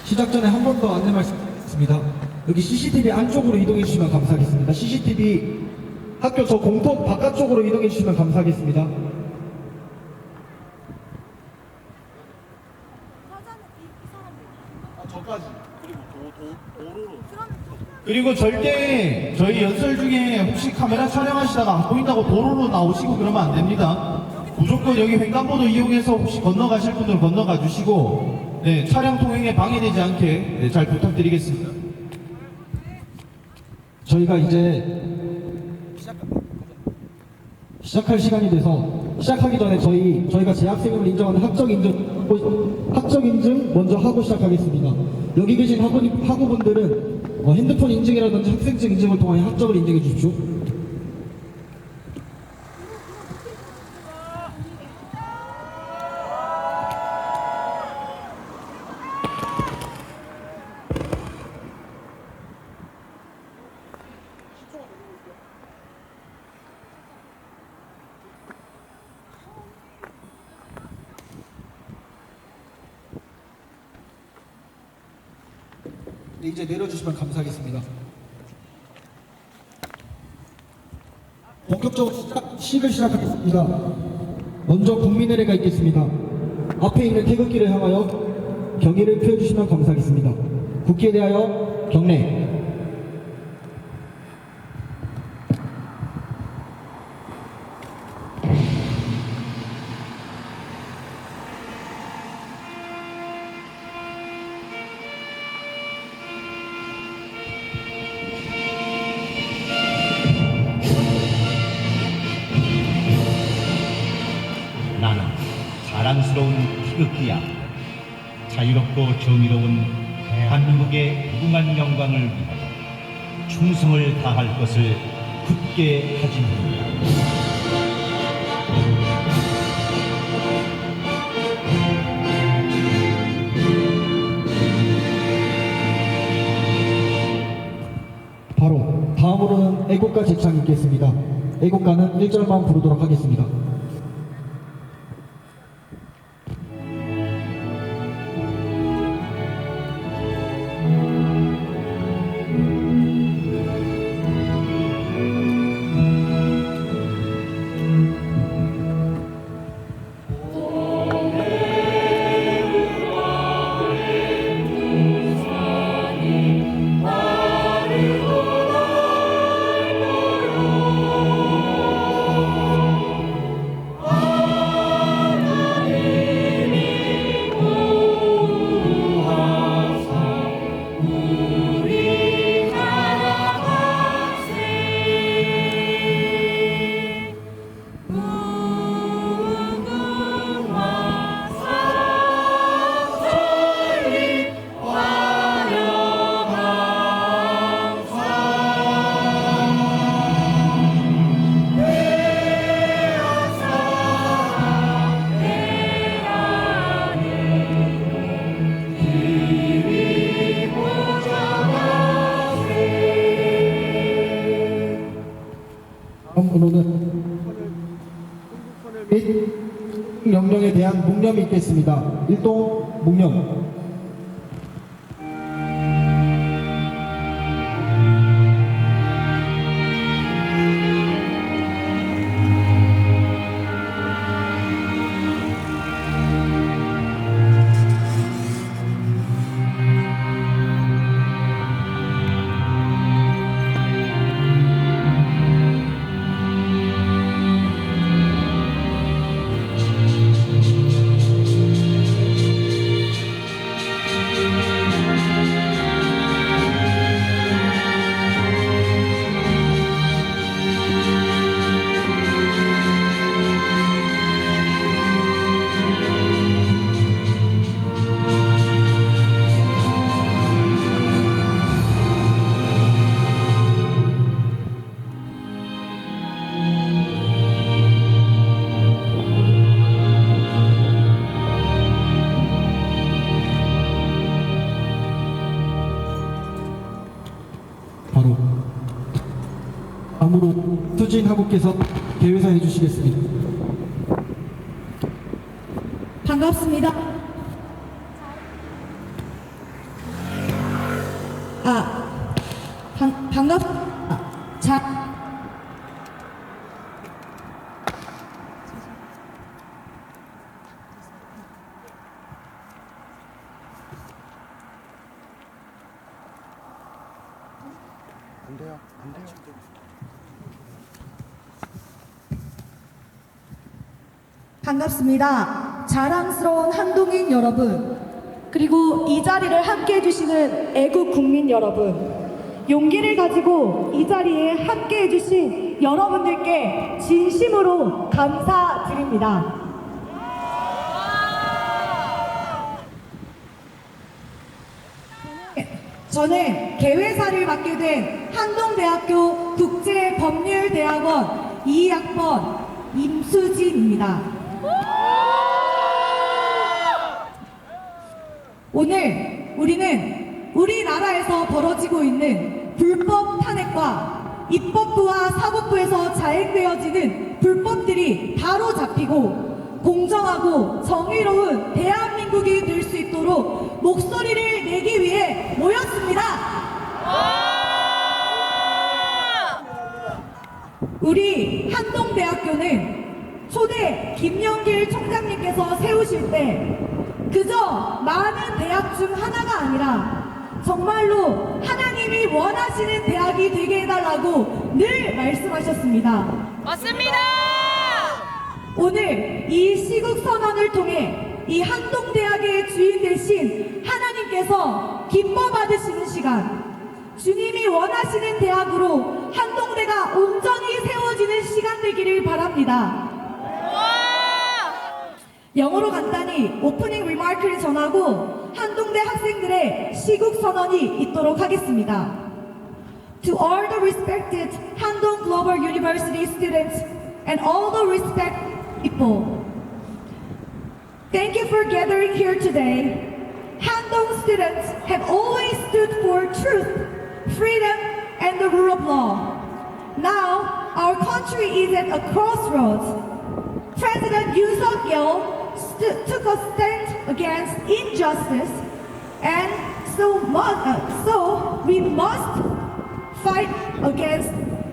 시작 전에 한 번 더 안내 말씀드리겠습니다. 여기 CCTV 안쪽으로 이동해 주시면 감사하겠습니다. CCTV 학교 저 공터 바깥쪽으로 이동해 주시면 감사하겠습니다. 저까지 그리고 절대 저희 연설 중에 혹시 카메라 촬영하시다가 안 보인다고 도로로 나오시고 그러면 안 됩니다. 무조건 여기 횡단보도 이용해서 혹시 건너가실 분들 건너가 주시고 네, 촬영 통행에 방해되지 않게 네, 잘 부탁드리겠습니다. 저희가 이제 시작할 시간이 돼서 시작하기 전에 저희가 재학생을 인정하는 학적 인증 먼저 하고 시작하겠습니다. 여기 계신 학우분들은 핸드폰 인증이라든지 학생증 인증을 통하여 학적을 인증해 주십시오. 네, 이제 내려주시면 감사하겠습니다. 본격적으로 시를 시작하겠습니다. 먼저 국민의례가 있겠습니다. 앞에 있는 태극기를 향하여 경의를 표해주시면 감사하겠습니다. 국기에 대하여 경례. 나는 자랑스러운 태극기야. 자유롭고 정의로운 대한민국의 무궁한 영광을 위하여 충성을 다할 것을 굳게 다짐합니다. 바로 다음으로는 애국가 제창이 있겠습니다. 애국가는 1절만 부르도록 하겠습니다. 다음으로는 및 명령에 대한 묵념이 있겠습니다. 일동 묵념. 바로 다음으로 수진 학우께서 개회사 해주시겠습니다. 반갑습니다. 반갑, 자, 반갑습니다. 자랑스러운 한동인 여러분, 그리고 이 자리를 함께 해주시는 애국 국민 여러분, 용기를 가지고 이 자리에 함께 해주신 여러분들께 진심으로 감사드립니다. 저는 개회사를 맡게 된 한동대학교 국제법률대학원 2학번 임수진입니다. 오늘 우리는 우리나라에서 벌어지고 있는 불법 탄핵과 입법부와 사법부에서 자행되어지는 불법들이 바로 잡히고 공정하고 정의로운 대한민국이 될 수 있도록 목소리를 내기 위해 모였습니다. 우리 한동대학교는 초대 김영길 총장님께서 세우실 때 그저 많은 대학 중 하나가 아니라 정말로 하나님이 원하시는 대학이 되게 해달라고 늘 말씀하셨습니다. 맞습니다. 오늘 이 시국선언을 통해 이 한동대학의 주인 되신 하나님께서 기뻐 받으시는 시간, 주님이 원하시는 대학으로 한동대가 온전히 세워지는 시간 되기를 바랍니다. 영어로 간단히 오프닝 리마크를 전하고 한동대 학생들의 시국 선언이 있도록 하겠습니다. To all the respected Handong Global University students and all the respected people, thank you for gathering here today. Handong students have always stood for truth, freedom, and the rule of law. Now, our country is at a crossroads. President Yoon Suk-yeol took a stand against injustice, and so we must fight against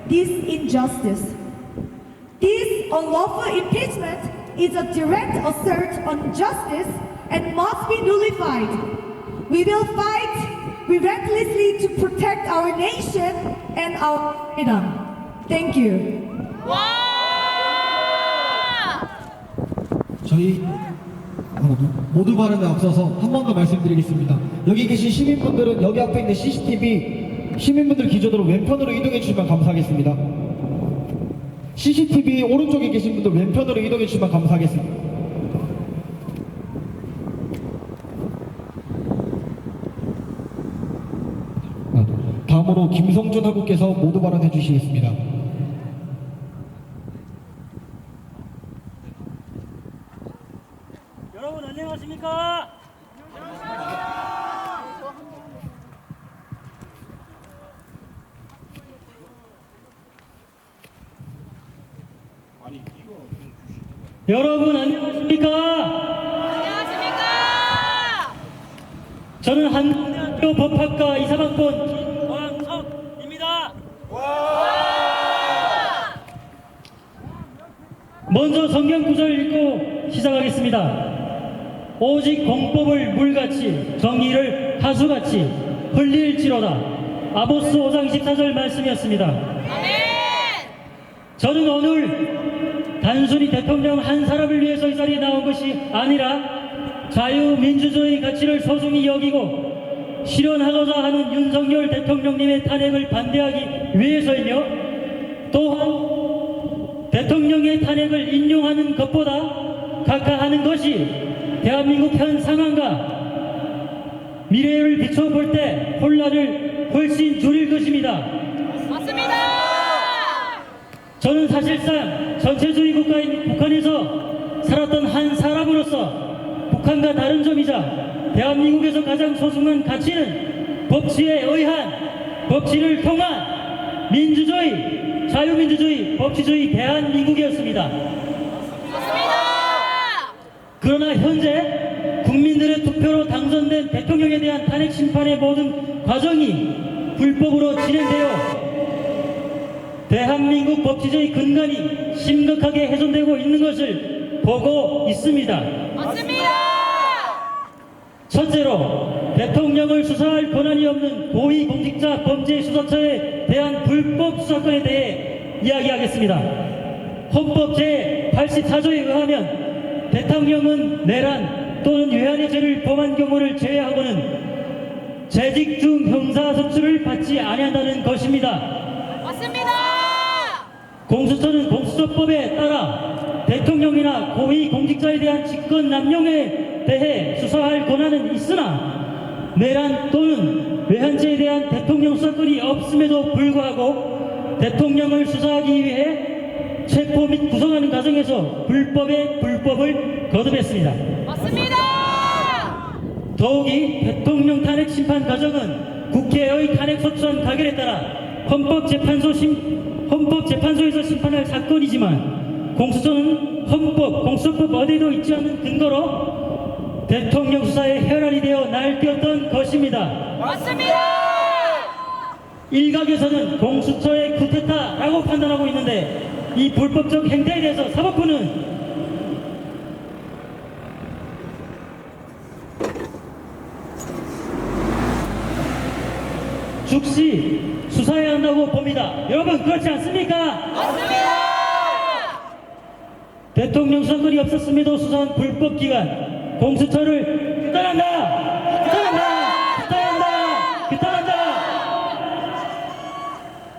this injustice. This unlawful impeachment is a direct assault on justice and must be nullified. We will fight relentlessly to protect our nation and our freedom. Thank you. 저희 모두 발언에 앞서서 한 번 더 말씀드리겠습니다. 여기 계신 시민분들은 여기 앞에 있는 CCTV 시민분들 기준으로 왼편으로 이동해 주시면 감사하겠습니다. CCTV 오른쪽에 계신 분들 왼편으로 이동해 주시면 감사하겠습니다. 다음으로 김성준 학우께서 모두 발언해 주시겠습니다. 여러분 안녕하십니까? 여러분 안녕하십니까? 안녕하십니까? 저는 한동대학교 법학과 2사학번 김광석입니다. 먼저 성경 구절 읽고 시작하겠습니다. 오직 공법을 물같이 정의를 하수같이 흘릴지로다. 아모스 5장 14절 말씀이었습니다. 아멘. 저는 오늘 단순히 대통령 한 사람을 위해서 이 자리에 나온 것이 아니라 자유민주주의 가치를 소중히 여기고 실현하고자 하는 윤석열 대통령님의 탄핵을 반대하기 위해서이며 또한 대통령의 탄핵을 인용하는 것보다 각하하는 것이 대한민국 현 상황과 미래를 비춰볼 때 혼란을 훨씬 줄일 것입니다. 맞습니다. 저는 사실상 전체주의 국가인 북한에서 살았던 한 사람으로서 북한과 다른 점이자 대한민국에서 가장 소중한 가치는 법치에 의한 법치를 통한 민주주의, 자유민주주의, 법치주의 대한민국이었습니다. 맞습니다. 그러나 현재 국민들의 투표로 당선된 대통령에 대한 탄핵 심판의 모든 과정이 불법으로 진행되어 대한민국 법치제의 근간이 심각하게 훼손되고 있는 것을 보고 있습니다. 맞습니다. 첫째로 대통령을 수사할 권한이 없는 고위공직자 범죄수사처에 대한 불법 수사권에 대해 이야기하겠습니다. 헌법 제84조에 의하면 대통령은 내란 또는 외환의 죄를 범한 경우를 제외하고는 재직 중 형사소추를 받지 아니한다는 것입니다. 맞습니다. 공수처는 공수처법에 따라 대통령이나 고위공직자에 대한 직권 남용에 대해 수사할 권한은 있으나 내란 또는 외환죄에 대한 대통령 수사권이 없음에도 불구하고 대통령을 수사하기 위해 체포 및 구성하는 과정에서 불법의 불법을 거듭했습니다. 맞습니다. 더욱이 대통령 탄핵 심판 과정은 국회의 탄핵 소추안 가결에 따라 헌법재판소에서 심판할 사건이지만 공수처는 헌법, 공수처법 어디에도 있지 않은 근거로 대통령 수사의 혈안이 되어 날뛰었던 것입니다. 맞습니다. 일각에서는 공수처의 쿠데타라고 판단하고 있는데 이 불법적 행태에 대해서 사법부는 즉시 수사해야 한다고 봅니다. 여러분 그렇지 않습니까? 맞습니다. 대통령 수사권이 없었음에도 수사한 불법기관 공수처를 규탄한다! 규탄한다! 규탄한다! 규탄한다!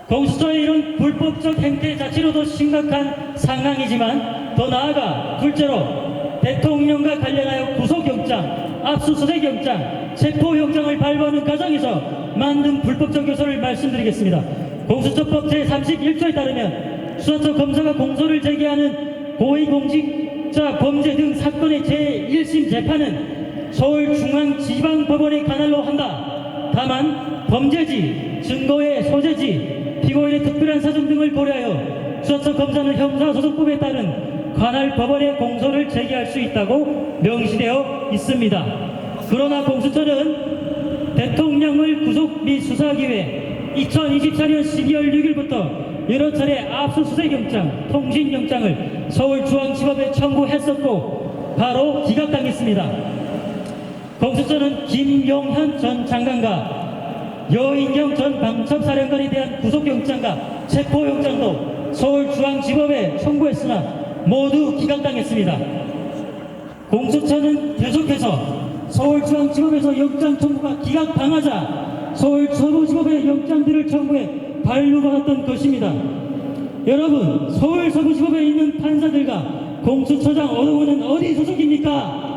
공수처의 이런 불법적 행태 자체로도 심각한 상황이지만 더 나아가 둘째로 대통령과 관련하여 구속영장, 압수수색영장, 체포영장을 발부하는 과정에서 만든 불법적 요소를 말씀드리겠습니다. 공수처법 제31조에 따르면 수사처 검사가 공소를 제기하는 고위공직자 범죄 등 사건의 제1심 재판은 서울중앙지방법원의 관할로 한다. 다만 범죄지, 증거의 소재지, 피고인의 특별한 사정 등을 고려하여 수사처 검사는 형사소송법에 따른 관할 법원에 공소를 제기할 수 있다고 명시되어 있습니다. 그러나 공수처는 대통령을 구속 및 수사하기 위해 2024년 12월 6일부터 여러 차례 압수수색영장, 통신영장을 서울중앙지법에 청구했었고 바로 기각당했습니다. 공수처는 김용현 전 장관과 여인영 전 방첩사령관에 대한 구속영장과 체포영장도 서울중앙지법에 청구했으나 모두 기각당했습니다. 공수처는 계속해서 서울중앙지법에서 영장 청구가 기각당하자 서울서부지법에 영장들을 청구해 발부받았던 것입니다. 여러분, 서울서부지법에 있는 판사들과 공수처장 어느 어디 소속입니까?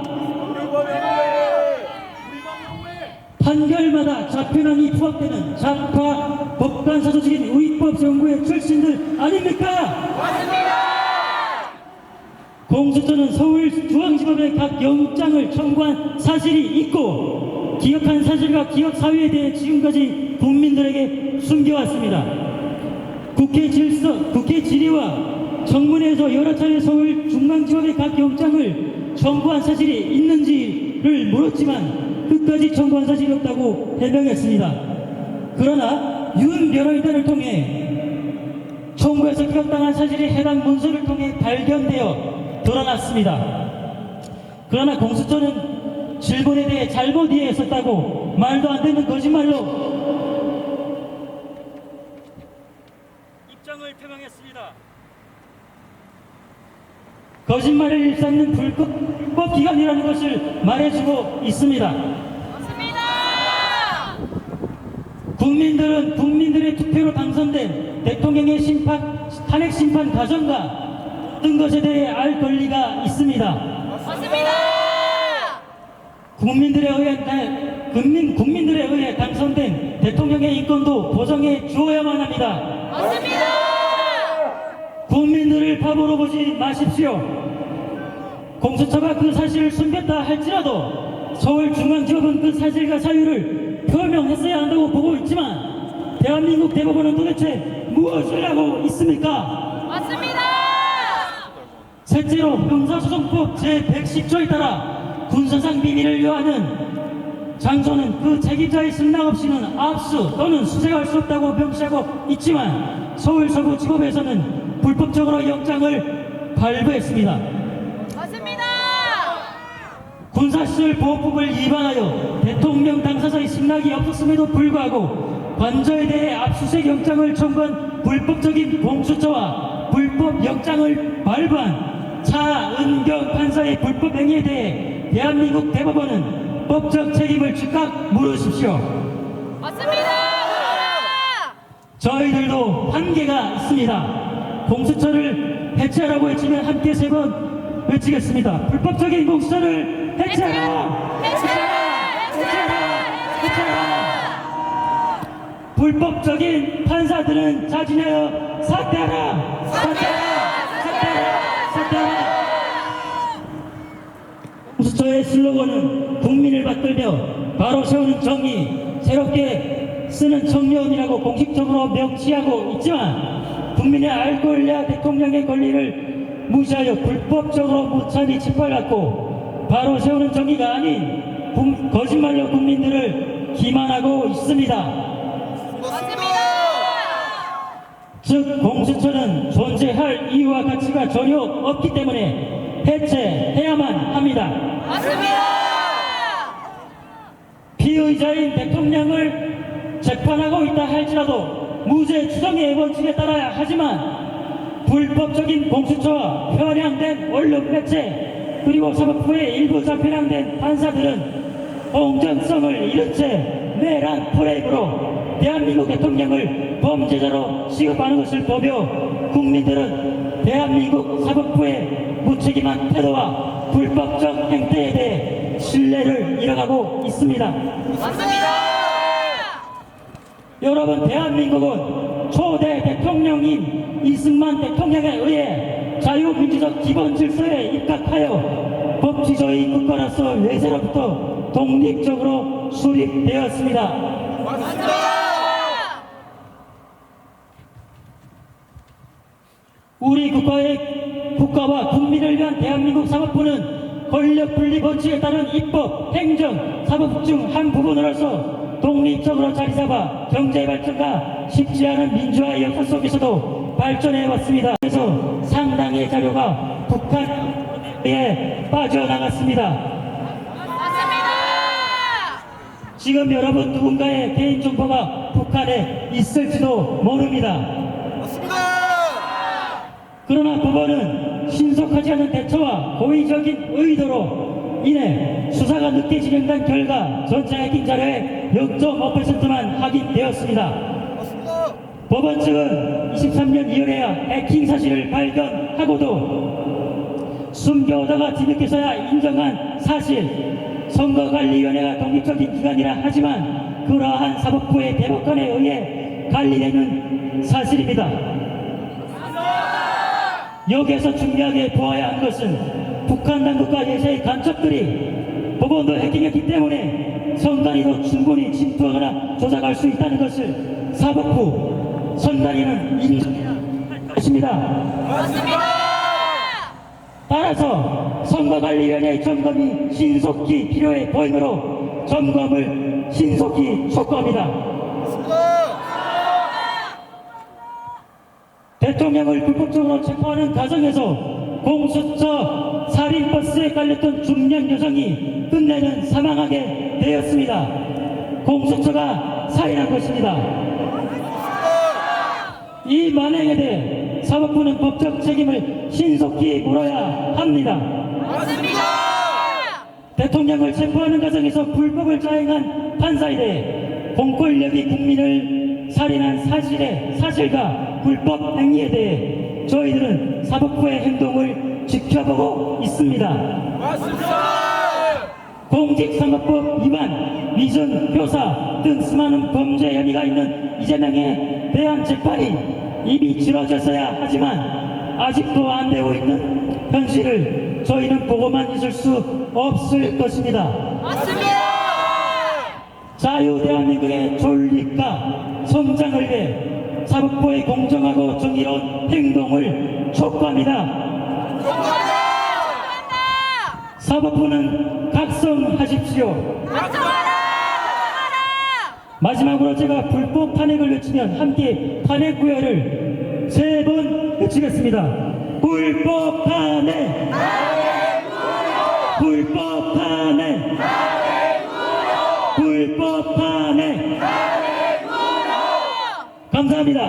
판결마다 좌표명이 부합되는 좌파 법관사 조직인 우익법연구회 출신들 아닙니까? 맞습니다. 공수처는 서울중앙지법에 각 영장을 청구한 사실이 있고 기억한 사실과 기억 사유에 대해 지금까지 국민들에게 숨겨왔습니다. 국회 질의와 청문회에서 여러 차례 서울중앙지법의 각 영장을 청구한 사실이 있는지를 물었지만 끝까지 청구한 사실이 없다고 해명했습니다. 그러나 윤 변호인단을 통해 청구해서 기각당한 사실이 해당 문서를 통해 발견되어 드러났습니다. 그러나 공수처는 질문에 대해 잘못 이해했었다고 말도 안 되는 거짓말로 입장을 표명했습니다. 거짓말을 일삼는 불법 기관이라는 것을 말해주고 있습니다. 맞습니다. 국민들은 국민들의 투표로 당선된 대통령의 탄핵 심판 과정과 모든 것에 대해 알 권리가 있습니다. 맞습니다. 국민들에 의해 당선된 대통령의 인권도 보장해 주어야만 합니다. 맞습니다. 국민들을 바보로 보지 마십시오. 공수처가 그 사실을 숨겼다 할지라도 서울중앙지법은 그 사실과 사유를 표명했어야 한다고 보고 있지만 대한민국 대법원은 도대체 무엇을 하고 있습니까? 맞습니다. 셋째로 형사소송법 제110조에 따라 군사상 비밀을 요하는 장소는 그 책임자의 승낙 없이는 압수 또는 수색할 수 없다고 명시하고 있지만 서울 서부지법에서는 불법적으로 영장을 발부했습니다. 맞습니다. 군사시설 보호법을 위반하여 대통령 당사자의 승낙이 없었음에도 불구하고 관저에 대해 압수수색 영장을 청구한 불법적인 공수처와 불법 영장을 발부한 차은경 판사의 불법 행위에 대해 대한민국 대법원은 법적 책임을 즉각 물으십시오. 맞습니다. 저희들도 한계가 있습니다. 공수처를 해체하라고 외치면 함께 3번 외치겠습니다. 불법적인 공수처를 해체하라! 불법적인 판사들은 자진하여 사퇴하라! 사퇴하라! 공수처의 슬로건은 국민을 받들며 바로 세우는 정의, 새롭게 쓰는 청렴이라고 공식적으로 명시하고 있지만 국민의 알 권리와 대통령의 권리를 무시하여 불법적으로 무참히 짓밟았고 바로 세우는 정의가 아닌 거짓말로 국민들을 기만하고 있습니다. 즉 공수처는 존재할 이유와 가치가 전혀 없기 때문에 해체해야만 합니다. 맞습니다. 피의자인 대통령을 재판하고 있다 할지라도 무죄 추정의 원칙에 따라야 하지만 불법적인 공수처와 편향된 언론 매체 그리고 사법부의 일부 편향된 판사들은 공정성을 잃은 채 내란 프레임으로 대한민국 대통령을 범죄자로 취급하는 것을 보며 국민들은 대한민국 사법부의 무책임한 태도와 불법적 행태에 대해 신뢰를 잃어가고 있습니다. 맞습니다. 여러분, 대한민국은 초대 대통령인 이승만 대통령에 의해 자유민주적 기본 질서에 입각하여 법치주의 국가로서 외세로부터 독립적으로 수립되었습니다. 우리 국가와 국민을 위한 대한민국 사법부는 권력 분리 법칙에 따른 입법, 행정, 사법 중 한 부분으로서 독립적으로 자리잡아 경제 발전과 쉽지 않은 민주화 역사 속에서도 발전해 왔습니다. 그래서 상당의 자료가 북한에 빠져나갔습니다. 맞습니다. 지금 여러분 누군가의 개인정보가 북한에 있을지도 모릅니다. 그러나 법원은 신속하지 않은 대처와 고의적인 의도로 인해 수사가 늦게 진행된 결과 전체 해킹 자료의 0.5%만 확인되었습니다. 법원 측은 23년 2월에야 해킹 사실을 발견하고도 숨겨오다가 뒤늦게서야 인정한 사실, 선거관리위원회가 독립적인 기관이라 하지만 그러한 사법부의 대법관에 의해 관리되는 사실입니다. 여기에서 중요하게 보아야 한 것은 북한 당국과 예세의 간첩들이 법원도 해킹했기 때문에 선관위도 충분히 침투하거나 조작할 수 있다는 것을 사법부, 선관위는 인정해야 할 것입니다. 맞습니다. 따라서 선거관리위원회의 점검이 신속히 필요해 보이므로 점검을 신속히 촉구합니다. 대통령을 불법적으로 체포하는 과정에서 공수처 살인버스에 깔렸던 중년 여성이 끝내는 사망하게 되었습니다. 공수처가 살인한 것입니다. 이 만행에 대해 사법부는 법적 책임을 신속히 물어야 합니다. 맞습니다. 대통령을 체포하는 과정에서 불법을 자행한 판사에 대해 공권력이 국민을 살인한 사실과 불법 행위에 대해 저희들은 사법부의 행동을 지켜보고 있습니다. 맞습니다. 공직선거법 위반, 위증, 교사 등 수많은 범죄 혐의가 있는 이재명에 대한 재판이 이미 치러졌어야 하지만 아직도 안 되고 있는 현실을 저희는 보고만 있을 수 없을 것입니다. 맞습니다. 자유 대한민국의 존립과 성장을 위해 사법부의 공정하고 정의로운 행동을 촉구합니다. 사법부는 각성하십시오. 각성하라! 마지막으로 제가 불법 탄핵을 외치면 함께 탄핵 구호를 3번 외치겠습니다. 불법 탄핵! 불법 탄핵! 불법 탄핵! 감사합니다.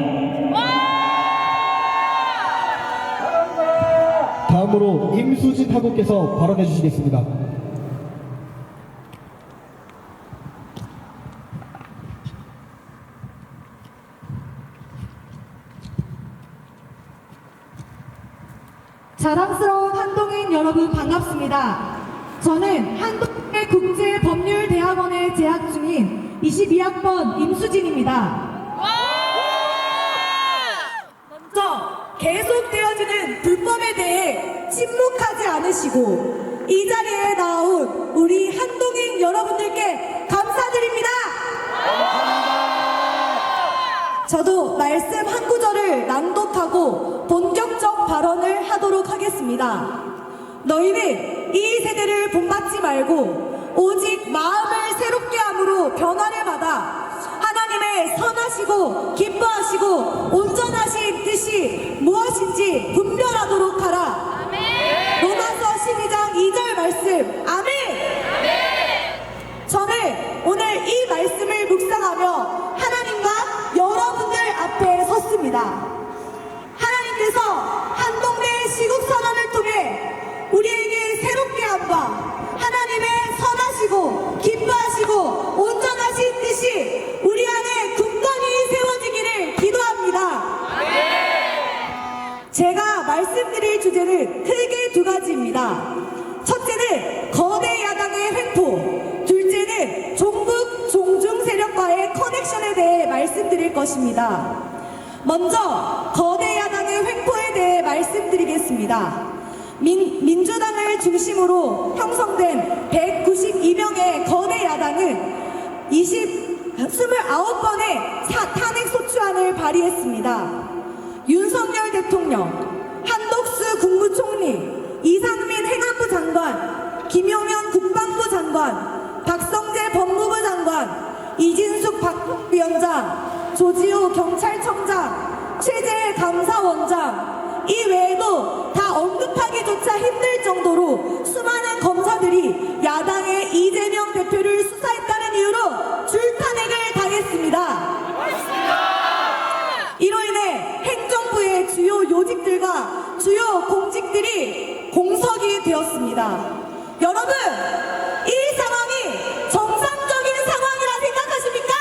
다음으로 임수진 하고께서 발언해 주시겠습니다. 자랑스러운 한동인 여러분 반갑습니다. 저는 한동인 국제법률대학원에 재학 중인 22학번 임수진입니다. 먼저 계속되어지는 불법에 대해 침묵하지 않으시고 이 자리에 나온 우리 한동인 여러분들께 감사드립니다. 저도 말씀 한 구절을 낭독하고 본격적 발언을 하도록 하겠습니다. 너희는 이 세대를 본받지 말고 오직 마음을 새롭게 함으로 변화를 받아 하나님의 선하시고 기뻐하시고 온전하신 뜻이 무엇인지 분별하도록 하라. 로마서 12장 2절 말씀. 아멘. 저는 오늘 이 말씀을 묵상하며 하나님과 여러분들 앞에 섰습니다. 하나님께서 한동대 시국선언을 통해 우리에게 새롭게 함과 하나님의 선하시고 기뻐하시고 온전하신 뜻이 우리 안에 굳건히 세워지기를 기도합니다. 제가 말씀드릴 주제는 크게 2가지입니다. 첫째는 거대 야당의 횡포, 둘째는 종북 종중 세력과의 커넥션에 대해 말씀드릴 것입니다. 먼저 거대 야당의 횡포에 대해 말씀드리겠습니다. 민주당을 중심으로 형성된 192명의 거대 야당은 29번의 탄핵 소추안을 발의했습니다. 윤석열 대통령, 한덕수 국무총리, 이상민 행안부 장관, 김용현 국방부 장관, 박성재 법무부 장관, 이진숙 박통위원장, 조지호 경찰청장, 최재해 감사원장, 이 외에도 다 언급하기조차 힘들 정도로 수많은 검사들이 야당의 이재명 대표를 수사했다는 이유로 줄탄핵을 당했습니다. 이로 인해 행정부의 주요 요직들과 주요 공직들이 공석이 되었습니다. 여러분, 이 상황이 정상적인 상황이라 생각하십니까?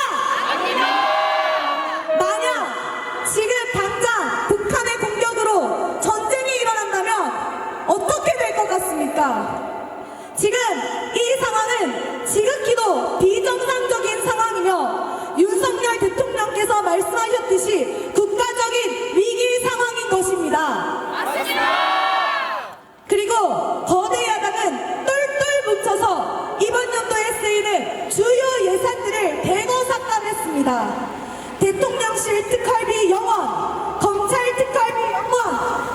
만약 지금 당장 북한의 공격으로 전쟁이 일어난다면 어떻게 될 것 같습니까? 지금 이 상황은 지극히도 비정상적인 상황이며 윤석열 대통령께서 말씀하셨듯이 국가적인 위기 상황인 것입니다. 그리고 거대 야당은 똘똘 뭉쳐서 이번 연도에 쓰이는 주요 예산들을 대거 삭감했습니다. 대통령실 특활비 0원, 검찰 특활비 0원,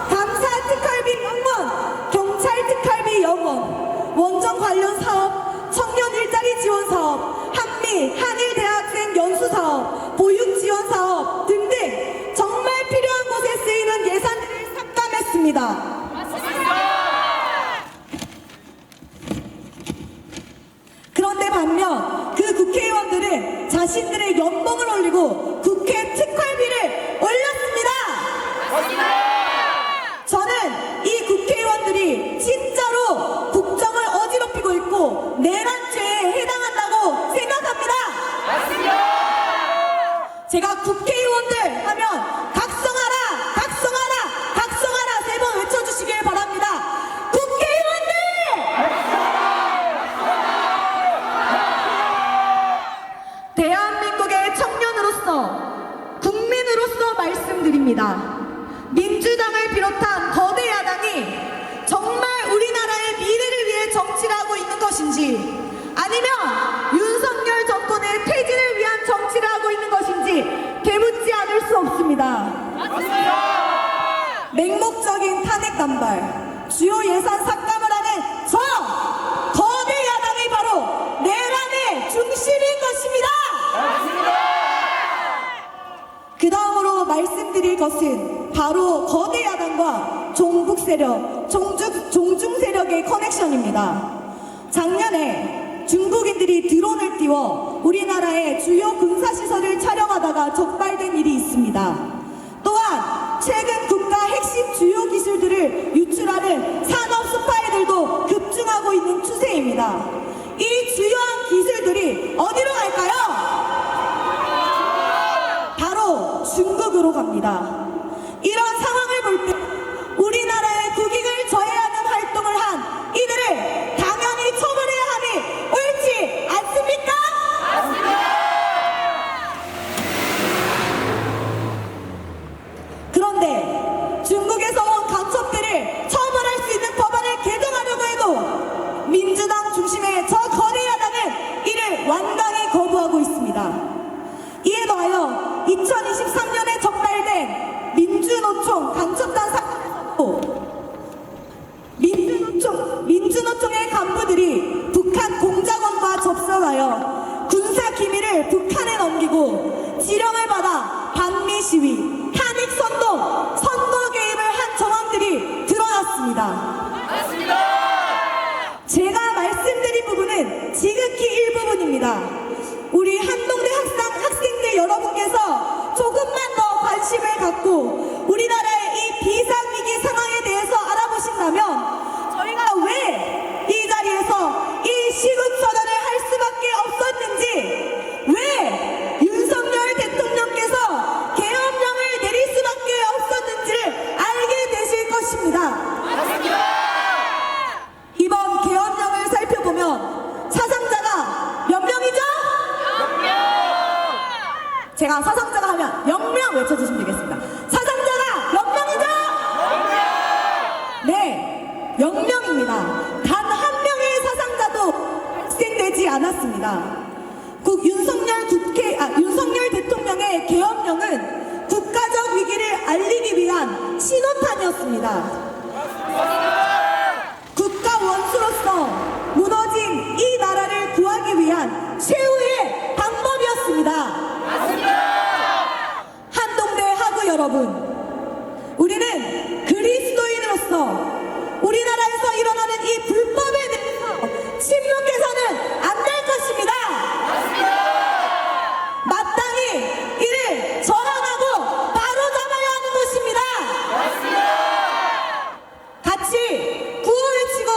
감사 특활비 0원, 경찰 특활비 0원, 원전 관련 사업, 청년 일자리 지원 사업, 한미, 한일 대학생 연수 사업, 보육 지원 사업 등등 정말 필요한 곳에 쓰이는 예산들을 삭감했습니다. 그런데 반면 그 국회의원들은 자신들의 연봉을 올리고 국회 특활비를 올렸습니다. 저는 이 국회의원들이 진짜로 국정을 어지럽히고 있고 내란죄에 해당한다고 생각합니다. 제가 국회의원들 하면 각성하라, 각성하라, 각성하라 3번 외쳐주시길 바랍니다. 국회의원들! 대한민국의 청년으로서 국민으로서 말씀드립니다. 민주당을 비롯한 거대 야당이 정말 우리나라의 미래를 위해 정치를 하고 있는 것인지 아니면 윤석열 정권의 퇴진을 위한 정치를 하고 있는 것인지 되묻지 않을 수 없습니다. 맹목적인 탄핵 남발, 주요 예산 삭감을 하는 저 그 다음으로 말씀드릴 것은 바로 거대 야당과 종북 세력, 종중 세력의 커넥션입니다. 작년에 중국인들이 드론을 띄워 우리나라의 주요 군사시설을 촬영하다가 적발된 일이 있습니다. 또한 최근 국가 핵심 주요 기술들을 유출하는 산업 스파이들도 급증하고 있는 추세입니다. 이 주요한 기술들이 어디로 갈까요? 바로 중국으로 갑니다. 이런 상황을 볼 때 우리나라의 국익을 저해하는 활동을 한 이들을 당연히 처벌해야 하니 옳지 않습니까? 그런데 중국에서 온 간첩들을 처벌할 수 있는 법안을 개정하려고 해도 민주당 중심의 저 거대 야당은 이를 완강히 거부하고 있습니다. 이에 더하여 2023년에 적발된 민주노총 간첩단 사건에서도 민주노총의 간부들이 북한 공작원과 접선하여 군사 기밀을 북한에 넘기고 지령을 받아 반미 시위, 탄핵 선거 개입을 한 정황들이 드러났습니다. 제가 말씀드린 부분은 지극히 일부분입니다. 우리 한동대 학생들 여러분께서 조금만 더 관심을 갖고 우리나라의 이 비상위기 상황에 대해서 알아보신다면 저희가 왜 이 자리에서 이 시국선언을 할 수밖에 없었는지, 왜 윤석열 대통령께서 계엄령을 내릴 수밖에 없었는지를 알게 되실 것입니다. 이번 계엄령을 살펴보면 사상자가 몇 명이죠? 제가 사상자가 하면 0명 외쳐주시면 되겠습니다. 사상자가 몇 명이죠? 네, 0명입니다. 단 한 명의 사상자도 발생되지 않았습니다. 윤석열 대통령의 계엄령은 국가적 위기를 알리기 위한 신호탄이었습니다. 국가 원수로서 무너진 이 나라를 구하기 위한 최후의 방법이었습니다. 한동대 하구 여러분, 우리는 그리스도인으로서 우리나라에서 일어나는 이 불법에 대해서 침묵해서는 안 될 것입니다. 마땅히 이를 저항하고 바로잡아야 하는 것입니다. 같이 구호 외치고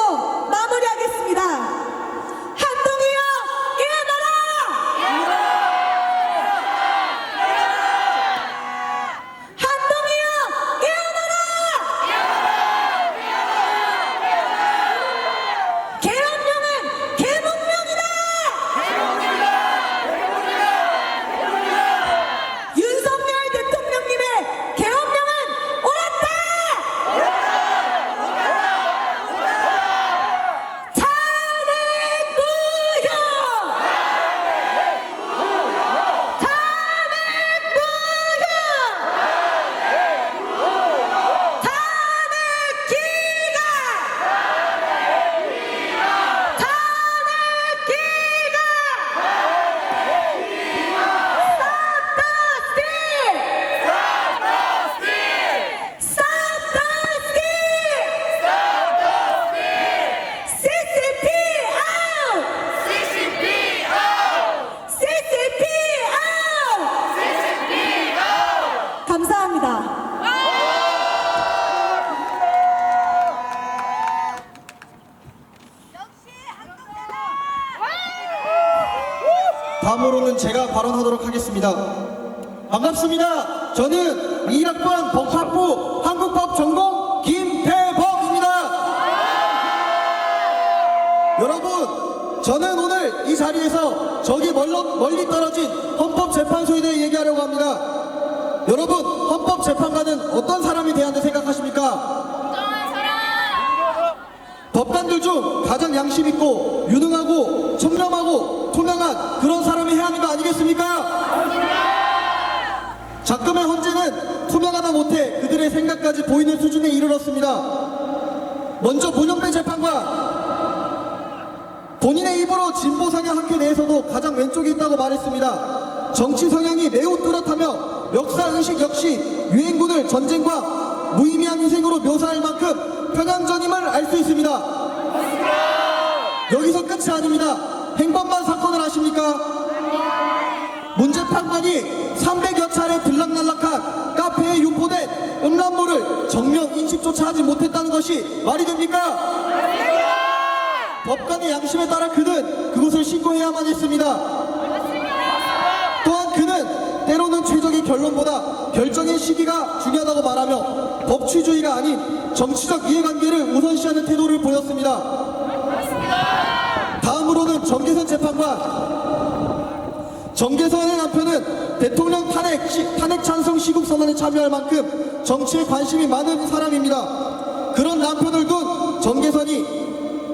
마무리하겠습니다. 한동이여 깨어나라! 한동이여 깨어나라! 계엄령은 계몽령이다! 윤석열 대통령님의 계엄령은 옳았다! 탄핵 무효! 탄핵 무효! 탄핵 기각! 탄핵 기각! Stop the steal! CCP out! CCP out! 감사합니다. 다음으로는 제가 발언하도록 하겠습니다. 반갑습니다. 저는 1학번 법학부 한국법 전공 김태범입니다. 여러분, 저는 오늘 이 자리에서 저기 멀리 떨어진 헌법재판소에 대해 얘기하려고 합니다. 여러분, 헌법재판관은 어떤 사람이 돼야 한다고 생각하십니까? 법관들 중 가장 양심 있고 유능하고 청렴하고 투명한 그런 사람이 해야 하는 거 아니겠습니까? 작금의 헌재는 투명하다 못해 그들의 생각까지 보이는 수준에 이르렀습니다. 먼저 문영배 재판관, 본인의 입으로 진보상향 학회 내에서도 가장 왼쪽에 있다고 말했습니다. 정치 성향이 매우 뚜렷하며 역사의식 역시 유엔군을 전쟁과 무의미한 희생으로 묘사할 만큼 편향적임을 알 수 있습니다. 여기서 끝이 아닙니다. 행범반 사건을 아십니까? 문재판관이 300여 차례 들락날락한 카페에 유포된 음란물을 정명 인식조차 하지 못했다는 것이 말이 됩니까? 법관의 양심에 따라 그는 그것을 신고해야만 했습니다. 또한 그는 때로는 최적의 결론보다 결정의 시기가 중요하다고 말하며 법치주의가 아닌 정치적 이해관계를 우선시하는 태도를 보였습니다. 다음으로는 정계선 재판관. 정계선의 남편은 대통령 탄핵 찬성 시국 선언에 참여할 만큼 정치에 관심이 많은 사람입니다. 그런 남편을 둔 정계선이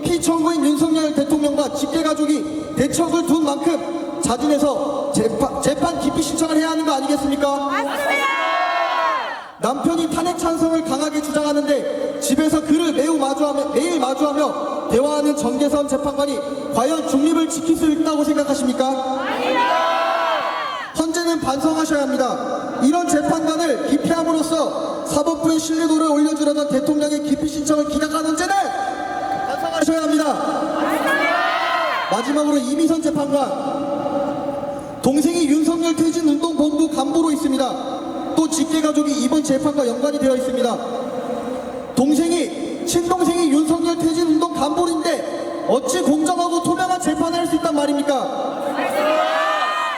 피청구인 윤석열 대통령과 직계가족이 대척을 둔 만큼 자진해서 재판 기피 신청을 해야 하는 거 아니겠습니까? 남편이 탄핵 찬성을 강하게 주장하는데 집에서 그를 매일 마주하며 대화하는 정계선 재판관이 과연 중립을 지킬 수 있다고 생각하십니까? 헌재는 반성하셔야 합니다. 이런 재판관을 기피함으로써 사법부의 신뢰도를 올려주려던 대통령의 기피 신청을 기각한 헌재는 반성하셔야 합니다. 마지막으로 이미선 재판관. 동생이 윤석열 퇴진운동본부 간부로 있습니다. 또 직계가족이 이번 재판과 연관이 되어 있습니다. 친동생이 윤석열 퇴진운동 간부인데 어찌 공정하고 투명한 재판을 할 수 있단 말입니까?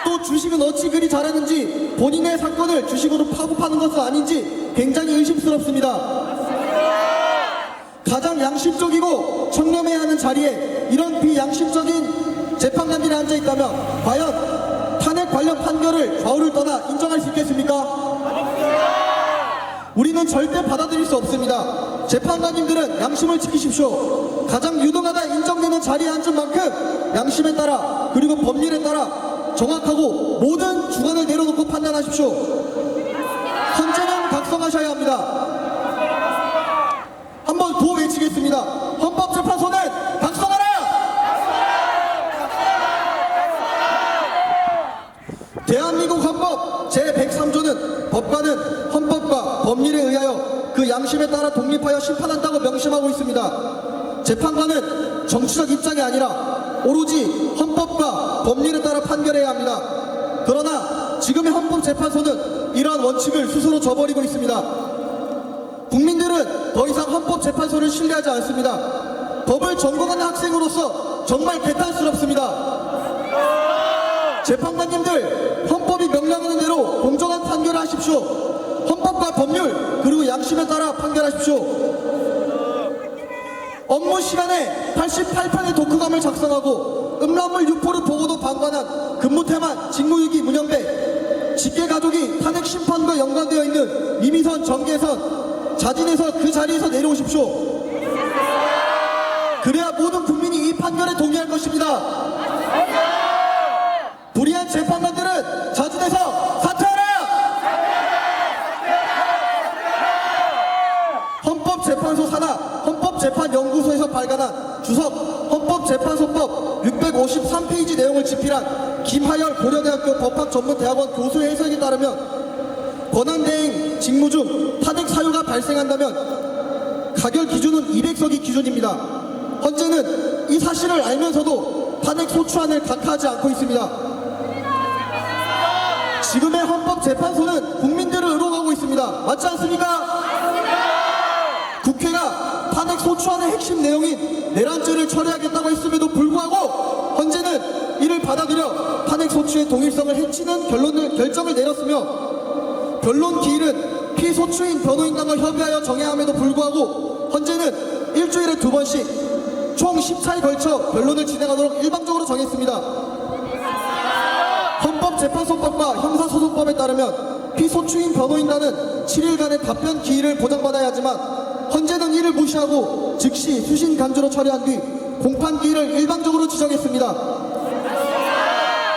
또 주식은 어찌 그리 잘하는지 본인의 사건을 주식으로 파는 것은 아닌지 굉장히 의심스럽습니다. 가장 양심적이고 청렴해야 하는 자리에 이런 비양심적인 재판관들이 앉아있다면 과연 탄핵 관련 판결을 좌우를 떠나 인정할 수 있겠습니까? 우리는 절대 받아들일 수 없습니다. 재판관님들은 양심을 지키십시오. 가장 유능하다 인정되는 자리에 앉은 만큼 양심에 따라 그리고 법률에 따라 정확하고 모든 주관을 내려놓고 판단하십시오. 헌재는 각성하셔야 합니다. 한번 더 외치겠습니다. 헌법재판소는 각성하라! 대한민국 헌법 제103조는 법관은 헌법과 법률에 의하여 그 양심에 따라 독립하여 심판한다고 명심하고 있습니다. 재판관은 정치적 입장이 아니라 오로지 헌법과 법률에 따라 판결해야 합니다. 그러나 지금의 헌법재판소는 이러한 원칙을 스스로 저버리고 있습니다. 국민들은 더 이상 헌법재판소를 신뢰하지 않습니다. 법을 전공하는 학생으로서 정말 개탄스럽습니다. 재판관님들, 헌법이 명령하는 대로 공정한 판결을 하십시오. 헌법과 법률 그리고 양심에 따라 판결하십시오. 업무 시간에 88편의 독후감을 작성하고 음란물 유포를 보고도 방관한 근무태만 직무유기 문영배 직계가족이 탄핵 심판과 연관되어 있는 이미선 정계선 자진해서 그 자리에서 내려오십시오. 그래야 모든 국민이 이 판결에 동의할 것입니다. 불의한 재판관들은 자진해서 사퇴하라! 헌법재판소 산하 헌법재판연구소에서 발간한 주석 헌법재판소법 653페이지 내용을 집필한 김하열 고려대학교 법학전문대학원 교수의 해석에 따르면 권한대행 직무 중 탄핵 사유가 발생한다면 가결 기준은 200석이 기준입니다. 헌재는 이 사실을 알면서도 탄핵 소추안을 각하하지 않고 있습니다. 지금의 헌법재판소는 국민들을 의혹하고 있습니다. 맞지 않습니까? 국회가 탄핵 소추안의 핵심 내용인 내란죄를 처리하겠다고 했음에도 불구하고 헌재는 이를 받아들여 탄핵 소추의 동일성을 해치는 결정을 내렸으며 변론 기일은 피소추인 변호인단과 협의하여 정해야 함에도 불구하고 헌재는 일주일에 2번씩 총 10차에 걸쳐 변론을 진행하도록 일방적으로 정했습니다. 헌법재판소법과 형사소송법에 따르면 피소추인 변호인단은 7일간의 답변 기일을 보장받아야 하지만 헌재는 이를 무시하고 즉시 수신 간주로 처리한 뒤 공판 기일을 일방적으로 지정했습니다.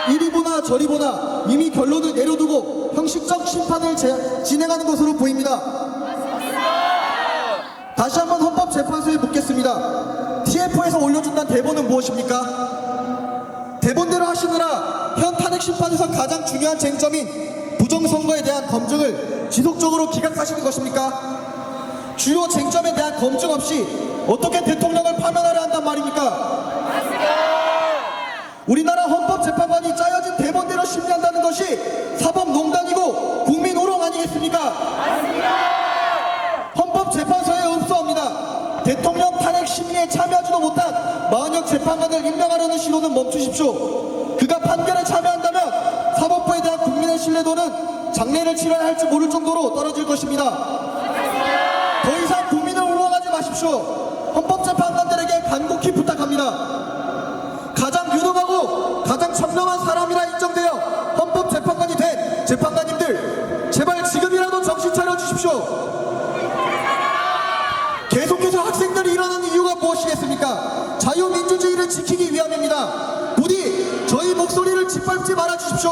이리 보나 저리 보나 이미 결론을 내려두고 형식적 심판을 진행하는 것으로 보입니다. 다시 한번 헌법재판소에 묻겠습니다. TF에서 올려준다는 대본은 무엇입니까? 대본대로 하시느라 현 탄핵 심판에서 가장 중요한 쟁점인 부정선거에 대한 검증을 지속적으로 기각하시는 것입니까? 주요 쟁점에 대한 검증 없이 어떻게 대통령을 파면하려 한단 말입니까? 우리나라 헌법재판관이 짜여진 대본대로 심리한다는 것이 사법농단이고 국민호롱 아니겠습니까? 헌법재판소에 읍소합니다. 대통령 탄핵 심리에 참여하지도 못한 마흔역 재판관을 임명하려는 시도는 멈추십시오. 그가 판결에 참여한다면 사법부에 대한 국민의 신뢰도는 장래를 치러야 할지 모를 정도로 떨어질 것입니다. 더 이상 국민을 우롱하지 마십시오. 헌법재판관들에게 간곡히 부탁합니다. 가장 유능하고 가장 청렴한 사람이라 인정되어 헌법재판관이 된 재판관님들, 제발 지금이라도 정신 차려주십시오. 계속해서 학생들이 일어나는 이유가 무엇이겠습니까? 자유민주주의를 지키기 위함입니다. 부디 저희 목소리를 짓밟지 말아주십시오.